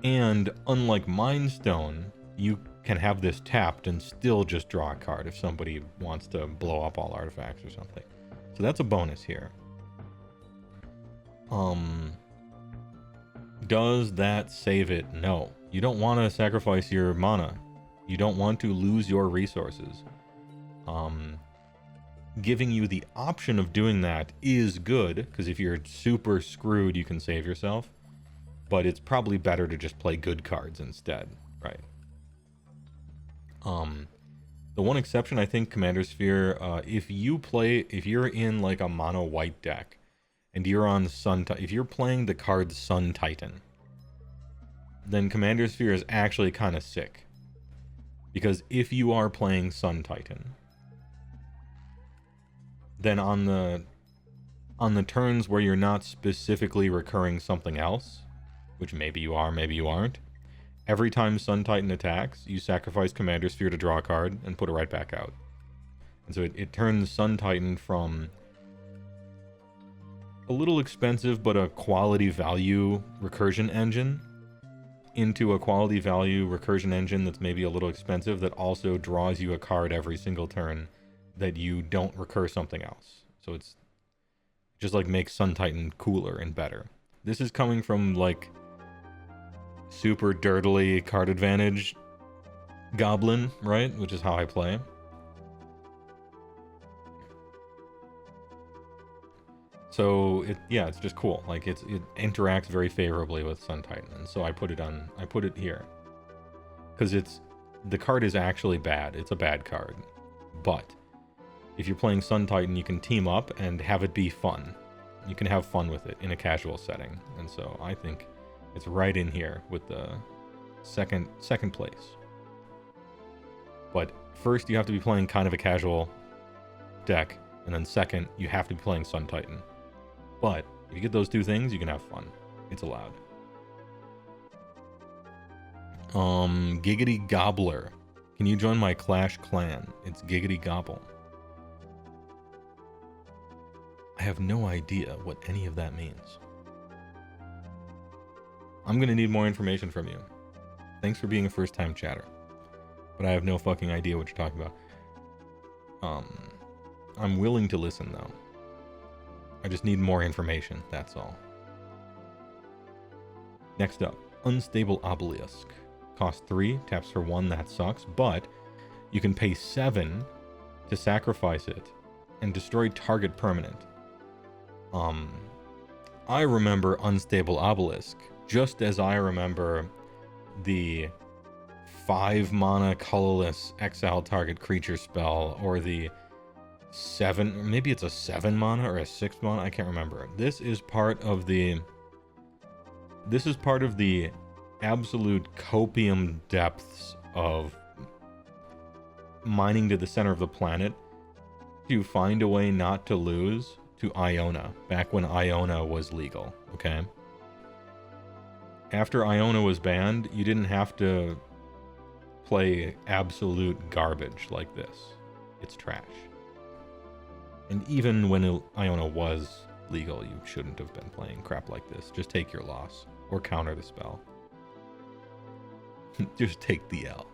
And unlike Mind Stone, you can have this tapped and still just draw a card if somebody wants to blow up all artifacts or something. So that's a bonus here. Does that save it? No. You don't want to sacrifice your mana. You don't want to lose your resources. Giving you the option of doing that is good, because if you're super screwed, you can save yourself. But it's probably better to just play good cards instead, right? The one exception, I think, Commander Sphere, if you're in like a mono white deck, and you're on if you're playing the card Sun Titan, then Commander Sphere is actually kind of sick. Because if you are playing Sun Titan, then on the turns where you're not specifically recurring something else, which maybe you are, maybe you aren't, every time Sun Titan attacks, you sacrifice Commander Sphere to draw a card and put it right back out. And so it turns Sun Titan from a little expensive but a quality value recursion engine into a quality value recursion engine that's maybe a little expensive that also draws you a card every single turn that you don't recur something else. So it's just like makes Sun Titan cooler and better. This is coming from like super dirtily card advantage goblin, right? Which is how I play. So it's just cool. Like it interacts very favorably with Sun Titan, and so I put it here because the card is actually bad. It's a bad card, but if you're playing Sun Titan, you can team up and have it be fun. You can have fun with it in a casual setting, and so I think it's right in here with the second place. But first, you have to be playing kind of a casual deck, and then second, you have to be playing Sun Titan. But if you get those two things, you can have fun. It's allowed. Giggity Gobbler. Can you join my Clash clan? It's Giggity Gobble. I have no idea what any of that means. I'm gonna need more information from you. Thanks for being a first-time chatter. But I have no fucking idea what you're talking about. I'm willing to listen, though. I just need more information, that's all. Next up, Unstable Obelisk. Cost 3, taps for 1, that sucks, but you can pay 7 to sacrifice it and destroy target permanent. I remember Unstable Obelisk, just as I remember the 5 mana colorless exile target creature spell, or the 7, maybe it's a 7 mana or a 6 mana, I can't remember. This is part of the absolute copium depths of mining to the center of the planet to find a way not to lose to Iona, back when Iona was legal, okay? After Iona was banned, you didn't have to play absolute garbage like this. It's trash. And even when Iona was legal, you shouldn't have been playing crap like this. Just take your loss, or counter the spell. Just take the L.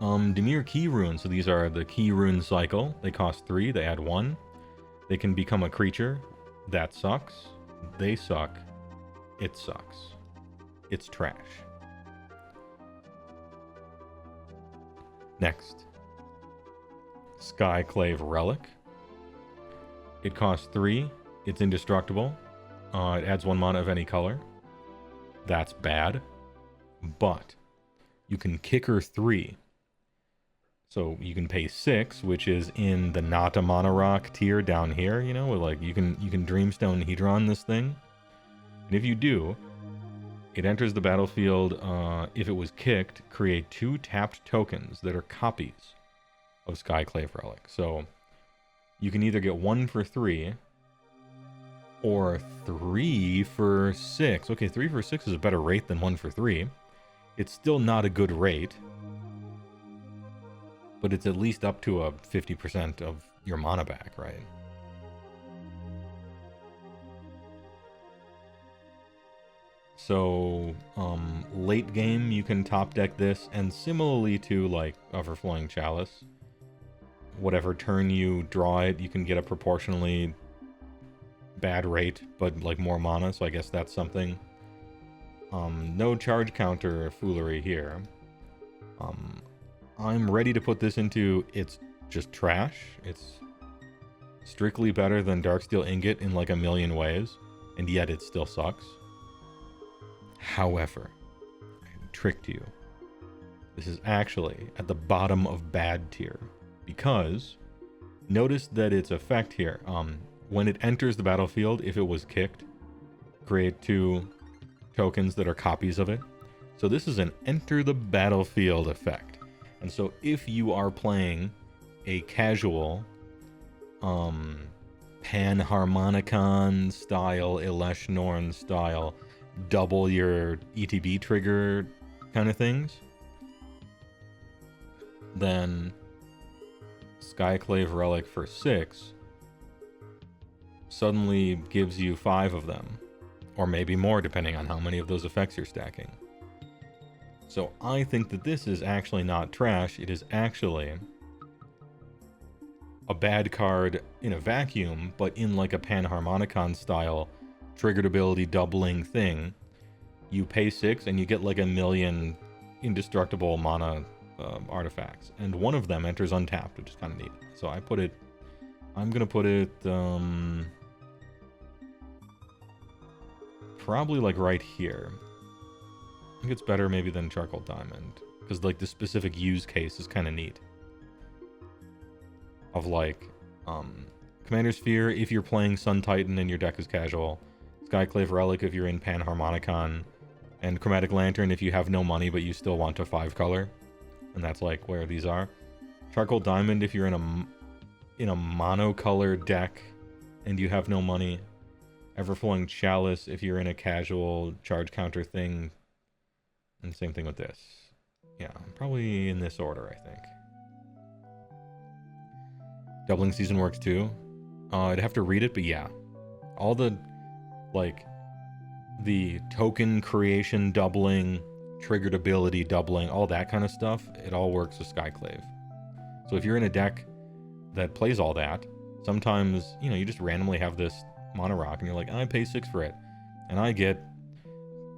Dimir Key Runes. So these are the Key Rune cycle. They cost 3, they add 1. They can become a creature. That sucks. They suck. It sucks. It's trash. Next. Skyclave Relic. It costs 3. It's indestructible. It adds 1 mana of any color. That's bad. But you can kicker 3. So you can pay 6, which is in the not a mana rock tier down here, you know, where like you can Dreamstone Hedron this thing. And if you do, it enters the battlefield. If it was kicked, create 2 tapped tokens that are copies of Skyclave Relic. So you can either get 1 for 3 or 3 for 6. Okay, 3 for 6 is a better rate than 1 for 3. It's still not a good rate, but it's at least up to a 50% of your mana back, right? So, late game, you can top deck this, and similarly to, like, Overflowing Chalice, whatever turn you draw it, you can get a proportionally bad rate, but, like, more mana, so I guess that's something. No charge counter foolery here. I'm ready to put this into it's just trash. It's strictly better than Darksteel Ingot in like a million ways, and yet it still sucks. However, I tricked you. This is actually at the bottom of bad tier, because notice that its effect here, when it enters the battlefield, if it was kicked, create 2 tokens that are copies of it. So this is an enter the battlefield effect. And so if you are playing a casual Panharmonicon style, Elesh style, double your ETB trigger kind of things, then Skyclave Relic for 6 suddenly gives you 5 of them, or maybe more depending on how many of those effects you're stacking. So I think that this is actually not trash. It is actually a bad card in a vacuum, but in like a Panharmonicon style triggered ability doubling thing. You pay 6 and you get like a million indestructible mana artifacts, and one of them enters untapped, which is kind of neat. So I'm gonna put it probably like right here. I think it's better maybe than charcoal diamond, because like the specific use case is kind of neat. Of like, Commander Sphere if you're playing Sun Titan and your deck is casual, Skyclave Relic if you're in Panharmonicon, and Chromatic Lantern if you have no money but you still want a 5-color, and that's like where these are. Charcoal Diamond if you're in a monocolor deck and you have no money. Everflowing Chalice if you're in a casual charge counter thing, and same thing with this. Yeah, probably in this order, I think. Doubling Season works too. I'd have to read it, but yeah. All the, like, the token creation doubling, triggered ability doubling, all that kind of stuff, it all works with Skyclave. So if you're in a deck that plays all that, sometimes, you know, you just randomly have this mono rock and you're like, I pay 6 for it. And I get,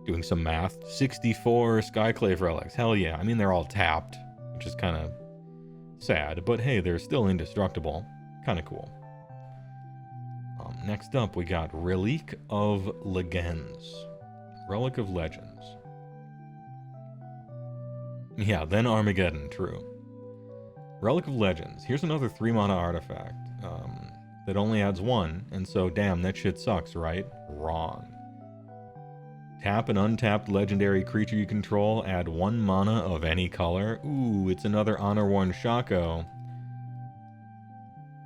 doing some math, 64 Skyclave relics. Hell yeah. I mean, they're all tapped, which is kind of sad, but hey, they're still indestructible. Kind of cool. Next up, we got Relic of Legends. Relic of Legends. Yeah, then Armageddon, true. Relic of Legends. Here's another 3-mana artifact that only adds 1, and so, damn, that shit sucks, right? Wrong. Tap an untapped legendary creature you control, add 1 mana of any color. Ooh, it's another Honor-Worn Shaco.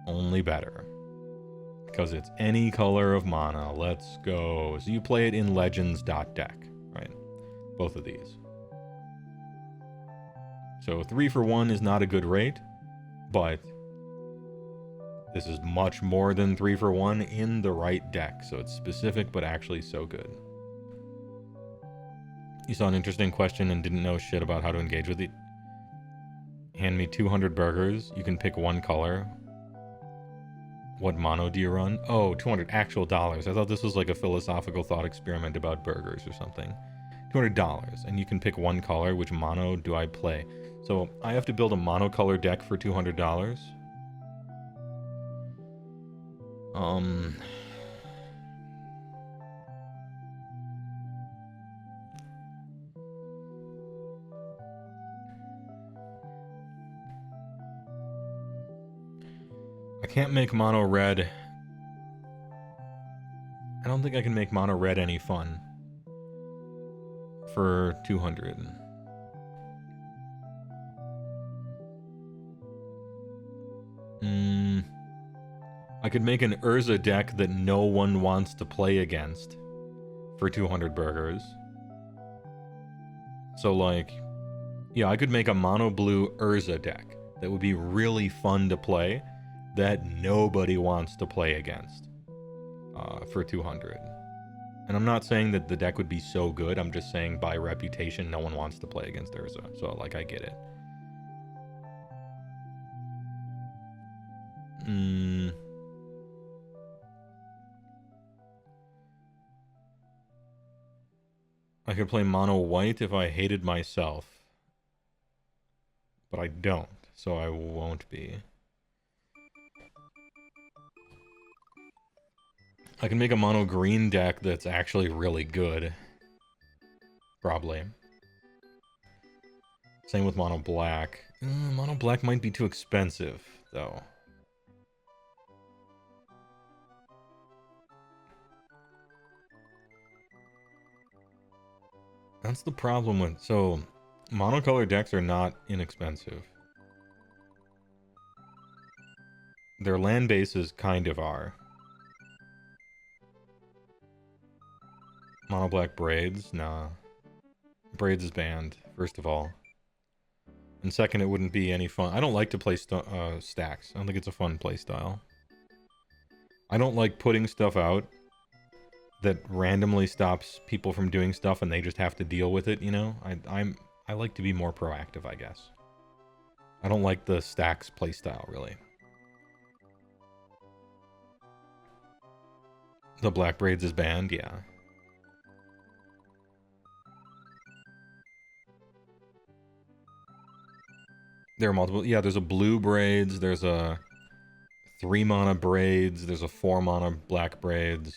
Only better. Because it's any color of mana. Let's go. So you play it in Legends.deck, right? Both of these. So 3 for 1 is not a good rate, but this is much more than 3 for 1 in the right deck. So it's specific, but actually so good. You saw an interesting question and didn't know shit about how to engage with it. Hand me 200 burgers. You can pick 1 color. What mono do you run? Oh, 200 actual dollars. I thought this was like a philosophical thought experiment about burgers or something. $200, and you can pick 1 color. Which mono do I play? So I have to build a monocolor deck for $200. I can't make mono red. I don't think I can make mono red any fun for 200. I could make an Urza deck that no one wants to play against for 200 burgers. So like, yeah, I could make a mono blue Urza deck that would be really fun to play that nobody wants to play against for 200. And I'm not saying that the deck would be so good, I'm just saying by reputation no one wants to play against Urza. So like, I get it. I could play mono white if I hated myself. But I don't, so I won't be. I can make a mono green deck that's actually really good. Probably. Same with mono black. Mono black might be too expensive, though. That's the problem with... So, monocolor decks are not inexpensive. Their land bases kind of are. Mono black braids? Nah. Braids is banned, first of all. And second, it wouldn't be any fun. I don't like to play stacks. I don't think it's a fun play style. I don't like putting stuff out that randomly stops people from doing stuff and they just have to deal with it, you know? I like to be more proactive, I guess. I don't like the stacks playstyle, really. The black braids is banned, yeah. There are multiple. Yeah, there's a blue braids. There's a 3 mana braids. There's a 4 mana black braids.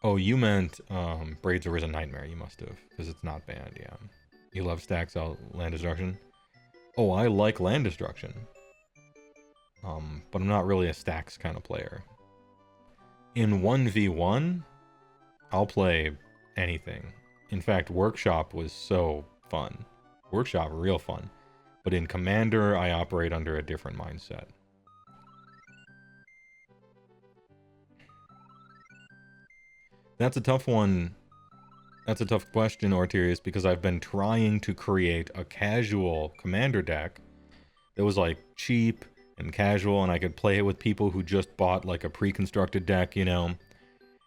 Oh, you meant Braids of Risen Nightmare. You must have, because it's not banned. Yeah, you love stacks out land destruction. Oh, I like land destruction. But I'm not really a stacks kind of player. In 1v1, I'll play anything. In fact, Workshop was so fun. Workshop, real fun. But in Commander, I operate under a different mindset. That's a tough one. That's a tough question, Ortirius, because I've been trying to create a casual Commander deck that was like cheap and casual, and I could play it with people who just bought like a pre-constructed deck, you know.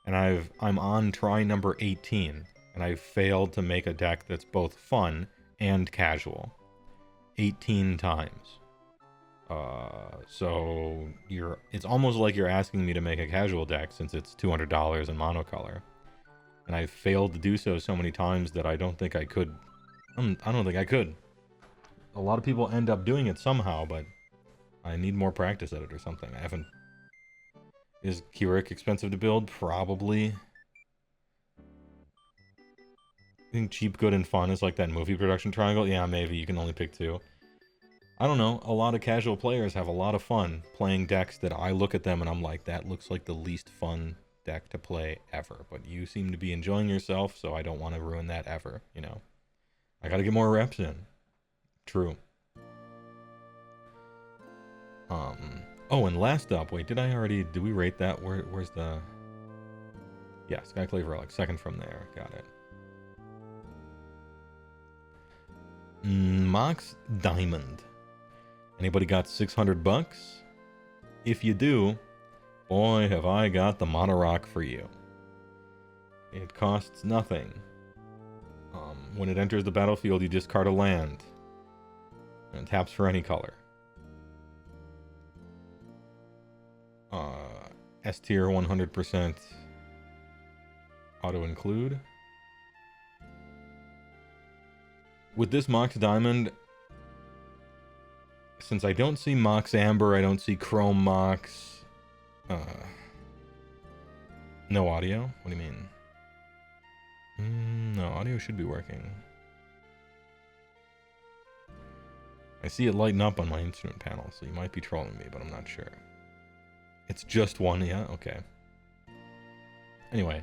And I'm on try number 18, and I've failed to make a deck that's both fun and casual 18 times. So it's almost like you're asking me to make a casual deck since it's $200 in monocolor. And I've failed to do so many times that I don't think I could. I don't think I could. A lot of people end up doing it somehow, but I need more practice at it or something. I haven't. Is Keurig expensive to build? Probably. I think cheap, good, and fun is like that movie production triangle. Yeah, maybe you can only pick 2. I don't know. A lot of casual players have a lot of fun playing decks that I look at them and I'm like, that looks like the least fun deck to play ever. But you seem to be enjoying yourself, so I don't want to ruin that ever, you know. I gotta get more reps in. True. Oh, and last up, wait, did we rate that? Where's the... Yeah, Skyclave Relic, second from there. Got it. Mox Diamond. Anybody got 600 bucks? If you do, boy, have I got the Monorock for you. It costs nothing. When it enters the battlefield, you discard a land. And taps for any color. S tier 100% auto include. With this Mox Diamond, since I don't see Mox Amber, I don't see Chrome Mox. No audio? What do you mean? No, audio should be working. I see it lighten up on my instrument panel, so you might be trolling me, but I'm not sure. It's just one, yeah? Okay. Anyway,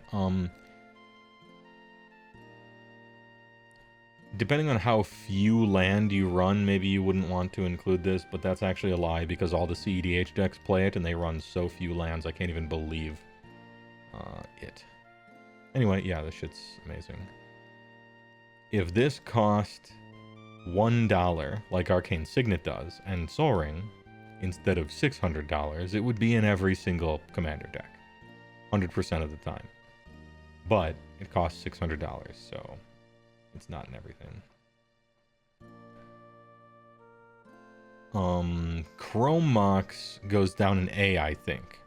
depending on how few land you run, maybe you wouldn't want to include this, but that's actually a lie because all the CEDH decks play it and they run so few lands, I can't even believe it. Anyway, yeah, this shit's amazing. If this cost $1, like Arcane Signet does, and Sol Ring, instead of $600, it would be in every single Commander deck. 100% of the time. But it costs $600, so it's not in everything. Chrome Mox goes down in A, I think.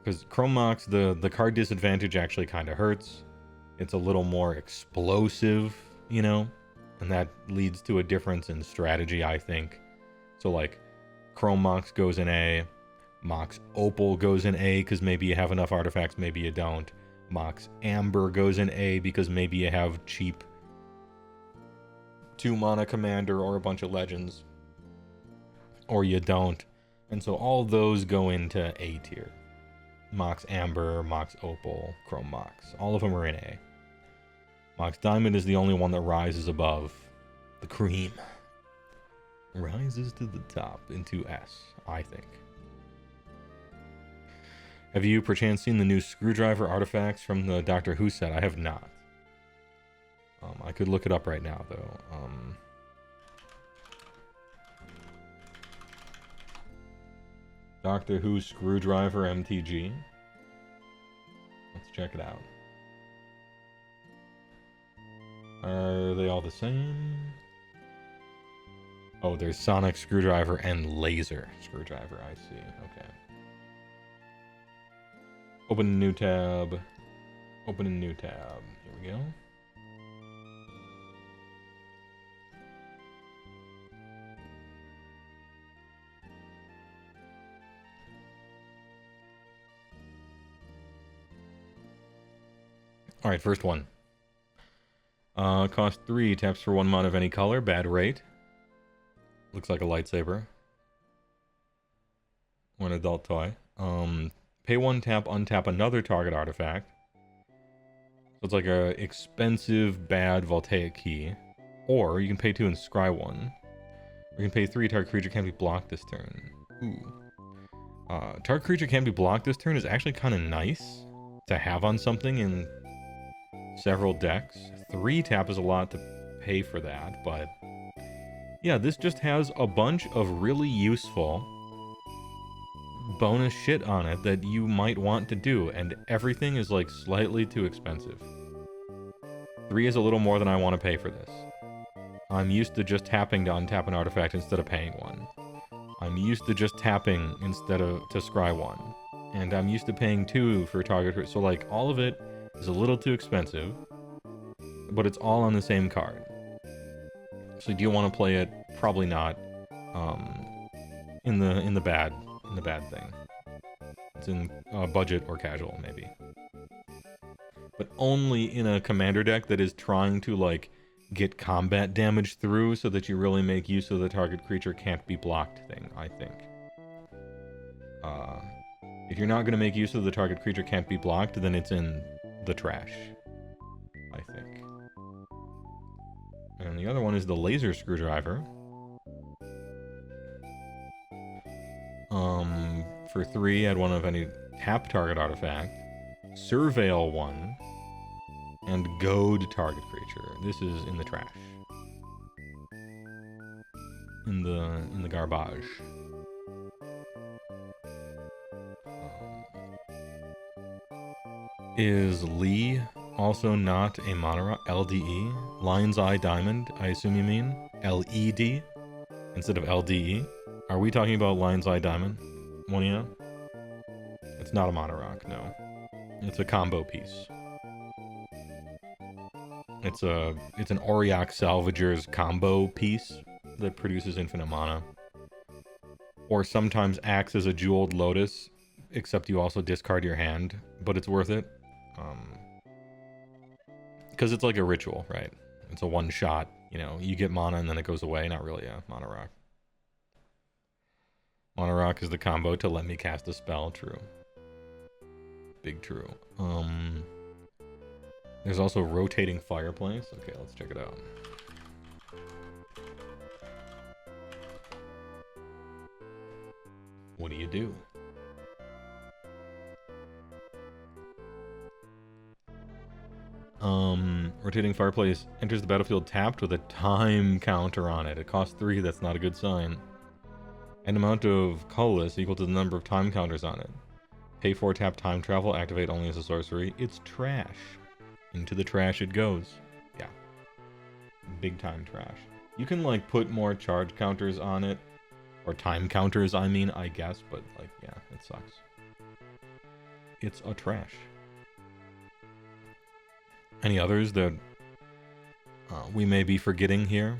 Because Chrome Mox, the card disadvantage actually kind of hurts. It's a little more explosive, you know? And that leads to a difference in strategy, I think. So, like, Chrome Mox goes in A. Mox Opal goes in A because maybe you have enough artifacts, maybe you don't. Mox Amber goes in A because maybe you have cheap 2-mana commander or a bunch of legends. Or you don't. And so all those go into A tier. Mox Amber, Mox Opal, Chrome Mox. All of them are in A. Mox Diamond is the only one that rises above the cream. Rises to the top into S, I think. Have you perchance seen the new Screwdriver artifacts from the Doctor Who set? I have not. I could look it up right now, though. Doctor Who Screwdriver MTG. Let's check it out. Are they all the same? Oh, there's Sonic Screwdriver and Laser Screwdriver. I see. Okay. Open a new tab. Open a new tab. Here we go. Alright, first one. Cost 3, taps for 1 mana of any color, bad rate. Looks like a lightsaber. Or an adult toy. Pay 1 tap, untap another target artifact. So it's like a expensive, bad Voltaic key. Or you can pay 2 and scry 1. Or you can pay 3, target creature can't be blocked this turn. Ooh. Target creature can't be blocked this turn is actually kind of nice to have on something in several decks. 3 tap is a lot to pay for that, but yeah, this just has a bunch of really useful bonus shit on it that you might want to do, and everything is like slightly too expensive. 3 is a little more than I want to pay for this. I'm used to just tapping to untap an artifact instead of paying 1. I'm used to just tapping instead of to scry 1. And I'm used to paying 2 for target, so like all of it is a little too expensive, but it's all on the same card. So do you want to play it? Probably not. In the bad thing. It's in budget or casual maybe. But only in a commander deck that is trying to like get combat damage through so that you really make use of the target creature can't be blocked thing, I think. If you're not going to make use of the target creature can't be blocked, then it's in the trash, I think. And the other one is the laser screwdriver. For 3, add 1 of any tap target artifact, surveil 1, and goad target creature. This is in the trash. In the garbage. Is Lee also not a mono LDE? Lion's Eye Diamond, I assume you mean? LED? Instead of LDE? Are we talking about Lion's Eye Diamond? Monia? It's not a mono-rock, no. It's a combo piece. It's an Auriok Salvager's combo piece that produces infinite mana. Or sometimes acts as a Jeweled Lotus, except you also discard your hand, but it's worth it. Because it's like a ritual, right? It's a one-shot, you know, you get mana and then it goes away. Not really a mono-rock. Mono-rock is the combo to let me cast a spell, true. Big true. There's also rotating fireplace. Okay, let's check it out. What do you do? Rotating fireplace enters the battlefield tapped with a time counter on it. It costs 3, that's not a good sign. An amount of colorless equal to the number of time counters on it. Pay 4, tap time travel, activate only as a sorcery. It's trash. Into the trash it goes. Yeah. Big time trash. You can like put more charge counters on it. Or time counters, I mean, I guess, but like, yeah, it sucks. It's a trash. Any others that we may be forgetting here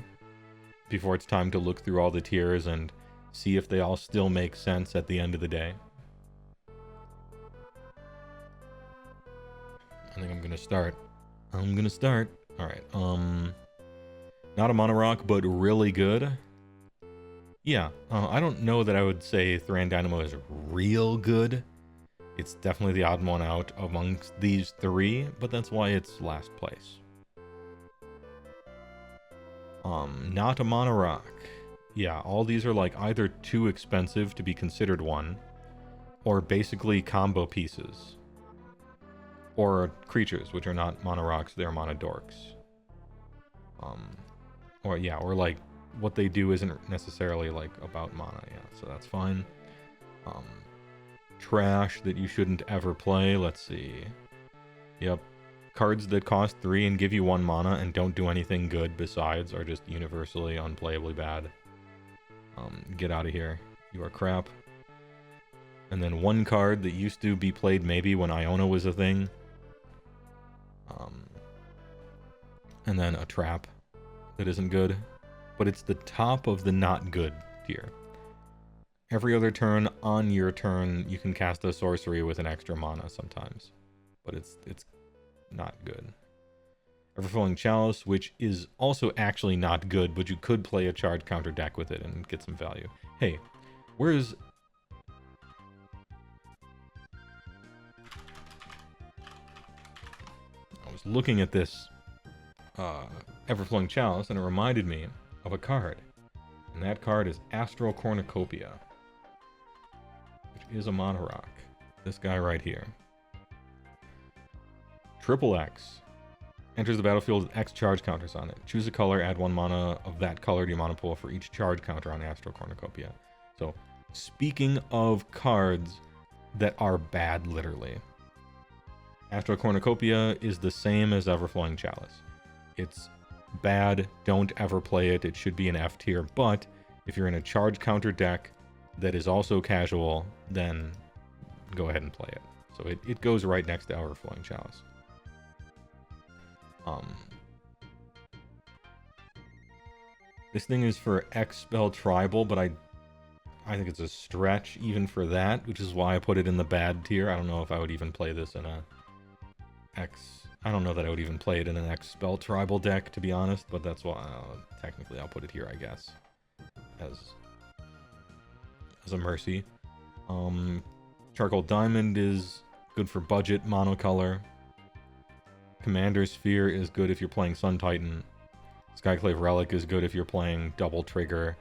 before it's time to look through all the tiers and see if they all still make sense at the end of the day? I think I'm gonna start. Alright, not a mono-rock, but really good. Yeah, I don't know that I would say Thran Dynamo is real good. It's definitely the odd one out amongst these 3, but that's why it's last place. Not a mono-rock. Yeah, all these are like either too expensive to be considered one, or basically combo pieces. Or creatures, which are not mono-rocks, they're mono-dorks. Or like, what they do isn't necessarily like about mana, yeah, so that's fine. Trash that you shouldn't ever play, let's see. Yep. Cards that cost 3 and give you 1 mana and don't do anything good besides are just universally unplayably bad. Get out of here. You are crap. And then 1 card that used to be played maybe when Iona was a thing. And then a trap that isn't good. But it's the top of the not good tier. Every other turn, on your turn, you can cast a sorcery with an extra mana sometimes. But it's not good. Everflowing Chalice, which is also actually not good, but you could play a charge counter deck with it and get some value. Hey, where's... I was looking at this Everflowing Chalice, and it reminded me of a card. And that card is Astral Cornucopia, which is a mono rock. This guy right here. Triple X. Enters the battlefield with X charge counters on it. Choose a color, add 1 mana of that color to your mana pool for each charge counter on Astral Cornucopia. So, speaking of cards that are bad, literally. Astral Cornucopia is the same as Everflowing Chalice. It's bad, don't ever play it, it should be an F tier, but if you're in a charge counter deck that is also casual, then go ahead and play it. So it goes right next to Everflowing Chalice. This thing is for X-Spell Tribal, but I think it's a stretch even for that, which is why I put it in the bad tier. I don't know if I would even play this in a I don't know that I would even play it in an X-Spell Tribal deck, to be honest, but that's why technically I'll put it here, I guess, as a mercy. Charcoal Diamond is good for budget monocolor. Commander Sphere is good if you're playing Sun Titan. Skyclave Relic is good if you're playing double trigger.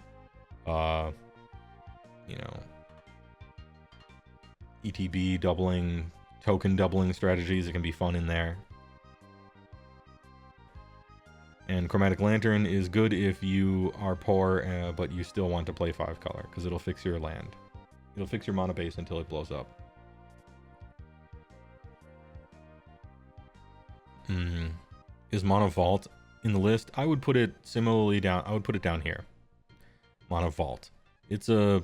ETB doubling, token doubling strategies. It can be fun in there. And Chromatic Lantern is good if you are poor, but you still want to play 5 color, because it'll fix your land. It'll fix your mana base until it blows up. Is Mono Vault in the list? I would put it similarly down. I would put it down here. Mono Vault. It's kind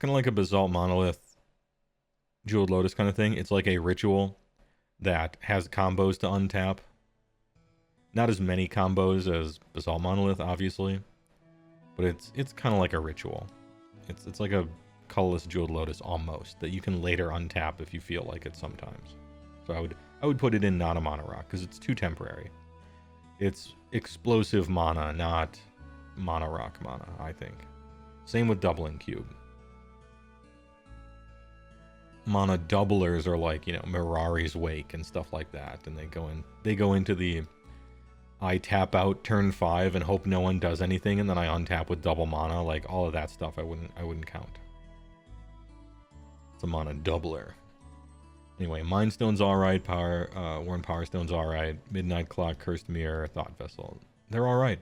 of like a Basalt Monolith, Jeweled Lotus kind of thing. It's like a ritual that has combos to untap. Not as many combos as Basalt Monolith, obviously, but it's kind of like a ritual. It's like a colorless Jeweled Lotus almost that you can later untap if you feel like it sometimes. So I would put it in not a mono rock because it's too temporary. It's explosive mana, not mono rock mana, I think. Same with Doubling Cube. Mana doublers are like, Mirari's Wake and stuff like that, and they go into the I tap out turn 5 and hope no one does anything, and then I untap with double mana. Like all of that stuff I wouldn't count. It's a mana doubler. Anyway, Mind Stone's alright, Worn Power Stone's alright, Midnight Clock, Cursed Mirror, Thought Vessel. They're alright.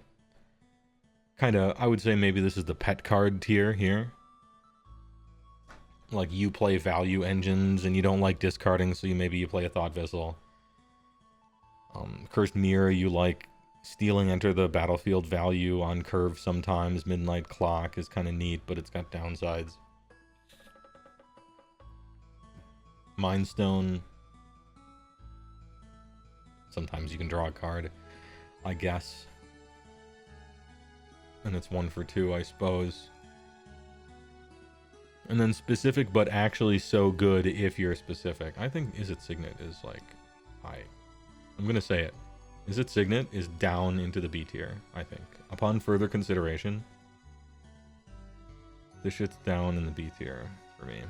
Kinda, I would say maybe this is the pet card tier here. Like you play value engines and you don't like discarding, so maybe you play a Thought Vessel. Cursed Mirror, you like stealing enter the battlefield value on curve sometimes. Midnight Clock is kind of neat, but it's got downsides. Mind Stone. Sometimes you can draw a card, I guess. And it's 1 for 2, I suppose. And then specific, but actually so good if you're specific. I think Is It Signet is like I'm gonna say it. Is It Signet is down into the B tier, I think. Upon further consideration, this shit's down in the B tier for me.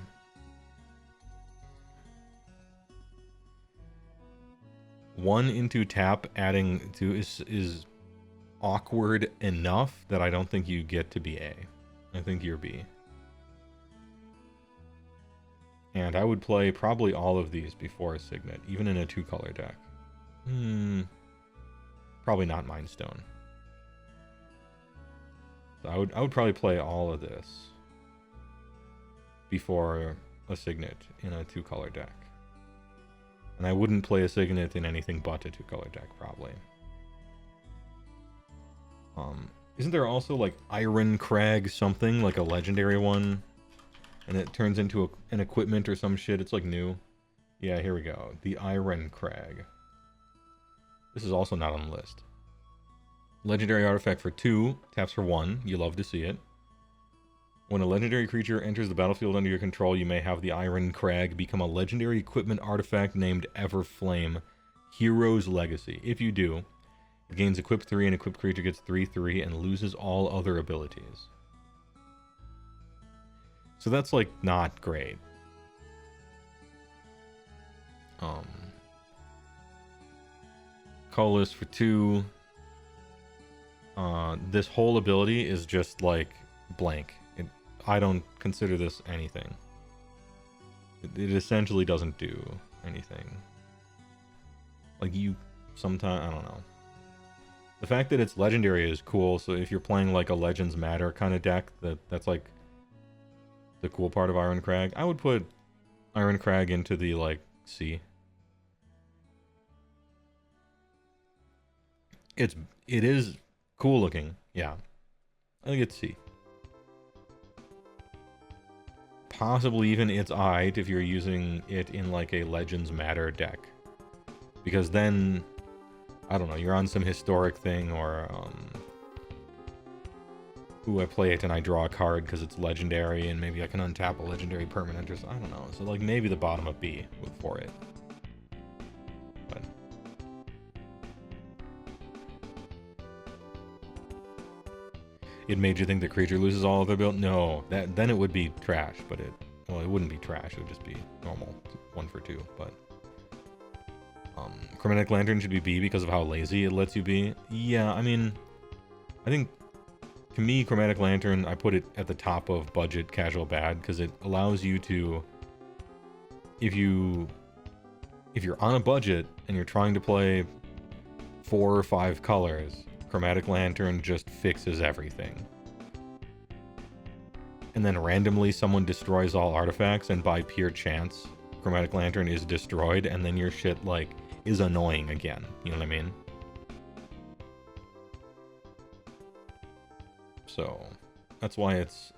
One into tap adding to is awkward enough that I don't think you get to be A. I think you're B. And I would play probably all of these before a Signet, even in a 2-color deck. Probably not Mind Stone. So I would probably play all of this before a Signet in a 2-color deck. And I wouldn't play a Signet in anything but a 2-color deck, probably. Isn't there also like Iron Crag something, like a legendary one? And it turns into an equipment or some shit. It's like new. Yeah, here we go. The Iron Crag. This is also not on the list. Legendary artifact for 2, taps for 1. You love to see it. When a legendary creature enters the battlefield under your control, you may have the Iron Crag become a legendary equipment artifact named Everflame. Hero's Legacy. If you do, it gains equip 3 and equipped creature gets 3/3 and loses all other abilities. So that's like not great. Colorless for 2. This whole ability is just like blank. I don't consider this anything. It essentially doesn't do anything. Like you sometimes, I don't know. The fact that it's legendary is cool, so if you're playing like a Legends Matter kind of deck, that's like the cool part of Iron Crag. I would put Iron Crag into the like C. It is cool looking, yeah. I think it's C. Possibly even it's alright if you're using it in like a Legends Matter deck. Because then, I don't know, you're on some historic thing or, ooh, I play it and I draw a card because it's legendary and maybe I can untap a legendary permanent or something. I don't know. So like maybe the bottom of B for it. But it made you think the creature loses all of their build? No, then it would be trash, but it wouldn't be trash, it would just be normal 1 for 2, but Chromatic Lantern should be B because of how lazy it lets you be. Yeah, I mean, I think to me, Chromatic Lantern, I put it at the top of budget casual bad because it allows you to, if you're on a budget and you're trying to play 4 or 5 colors, Chromatic Lantern just fixes everything. And then randomly someone destroys all artifacts and by pure chance, Chromatic Lantern is destroyed and then your shit like is annoying again. You know what I mean? So that's why it's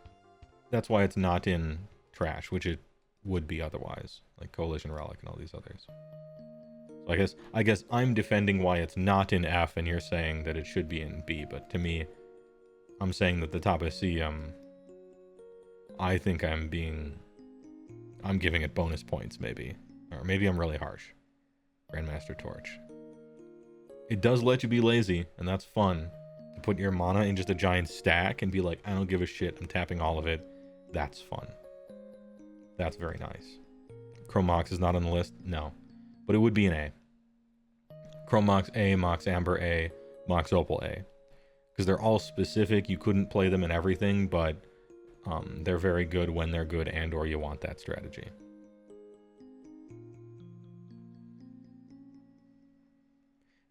not in trash, which it would be otherwise, like Coalition Relic and all these others. So I guess I'm defending why it's not in F, and you're saying that it should be in B. But to me, I'm saying that the top of C, I think I'm giving it bonus points, maybe, or maybe I'm really harsh. Grandmaster Torch. It does let you be lazy, and that's fun. To put your mana in just a giant stack and be like, I don't give a shit, I'm tapping all of it. That's fun. That's very nice. Chrome Mox is not on the list? No. But it would be an A. Chrome Mox A, Mox Amber A, Mox Opal A. Because they're all specific, you couldn't play them in everything, but they're very good when they're good and or you want that strategy.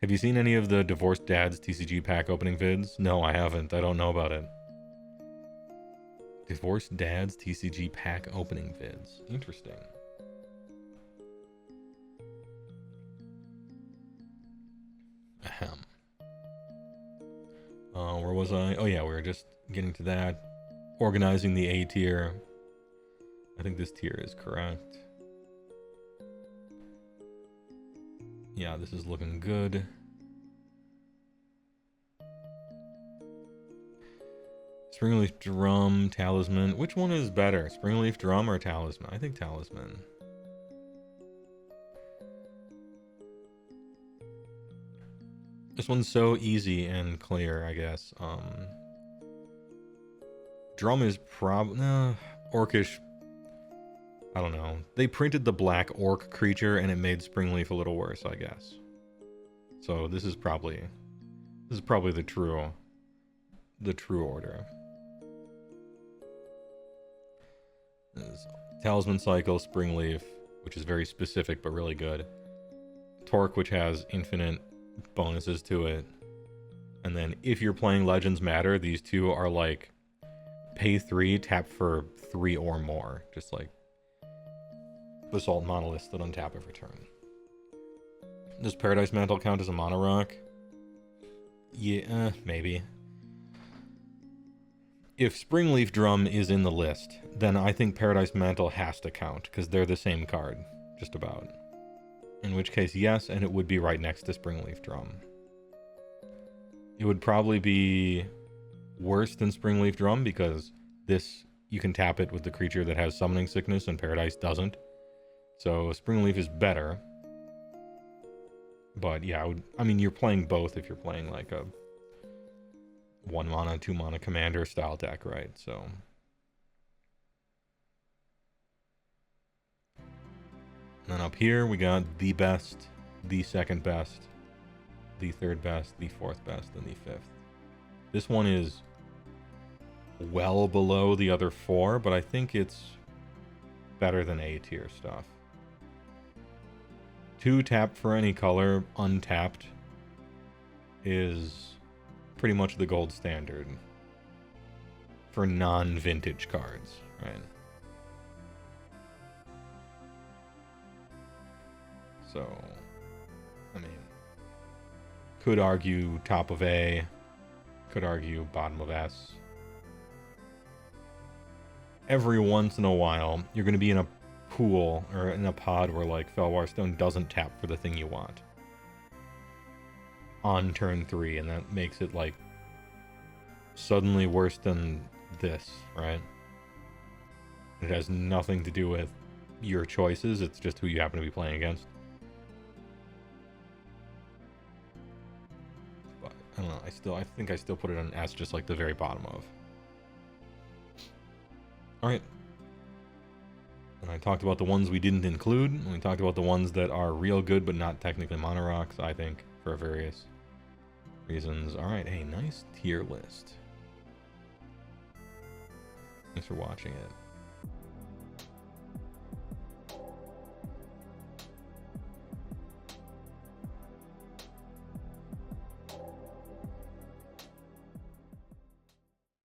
Have you seen any of the Divorced Dad's TCG pack opening vids? No, I haven't. I don't know about it. Divorced Dad's TCG pack opening vids. Interesting. Ahem. Where was I? Oh yeah, we were just getting to that. Organizing the A tier. I think this tier is correct. Yeah, this is looking good. Springleaf Drum, Talisman. Which one is better? Springleaf Drum or Talisman? I think Talisman. This one's so easy and clear, I guess. Drum is Orcish. I don't know. They printed the black orc creature and it made Springleaf a little worse, I guess. So this is probably the true order. There's Talisman Cycle, Springleaf, which is very specific but really good. Torque, which has infinite bonuses to it. And then if you're playing Legends Matter, these two are like pay 3, tap for 3 or more. Just like Basalt Monoliths that untap every turn. Does Paradise Mantle count as a mono rock? Yeah, maybe. If Springleaf Drum is in the list, then I think Paradise Mantle has to count, because they're the same card, just about. In which case, yes, and it would be right next to Springleaf Drum. It would probably be worse than Springleaf Drum, because this, you can tap it with the creature that has Summoning Sickness, and Paradise doesn't. So Springleaf is better. But yeah, I mean, you're playing both if you're playing like a 1 mana, 2 mana commander style deck, right? So. And then up here, we got the best, the second best, the third best, the fourth best, and the fifth. This one is well below the other 4, but I think it's better than A tier stuff. 2 tap for any color, untapped, is pretty much the gold standard for non-vintage cards, right? So, I mean, could argue top of A, could argue bottom of S. Every once in a while, you're going to be in a pool or in a pod where like Felwar Stone doesn't tap for the thing you want on turn 3, and that makes it like suddenly worse than this, right? It has nothing to do with your choices, it's just who you happen to be playing against. But I don't know, I think I still put it on S, just like the very bottom of. Alright. And I talked about the ones we didn't include, and we talked about the ones that are real good but not technically mono rocks, I think, for various reasons. Alright, hey, nice tier list. Thanks for watching it.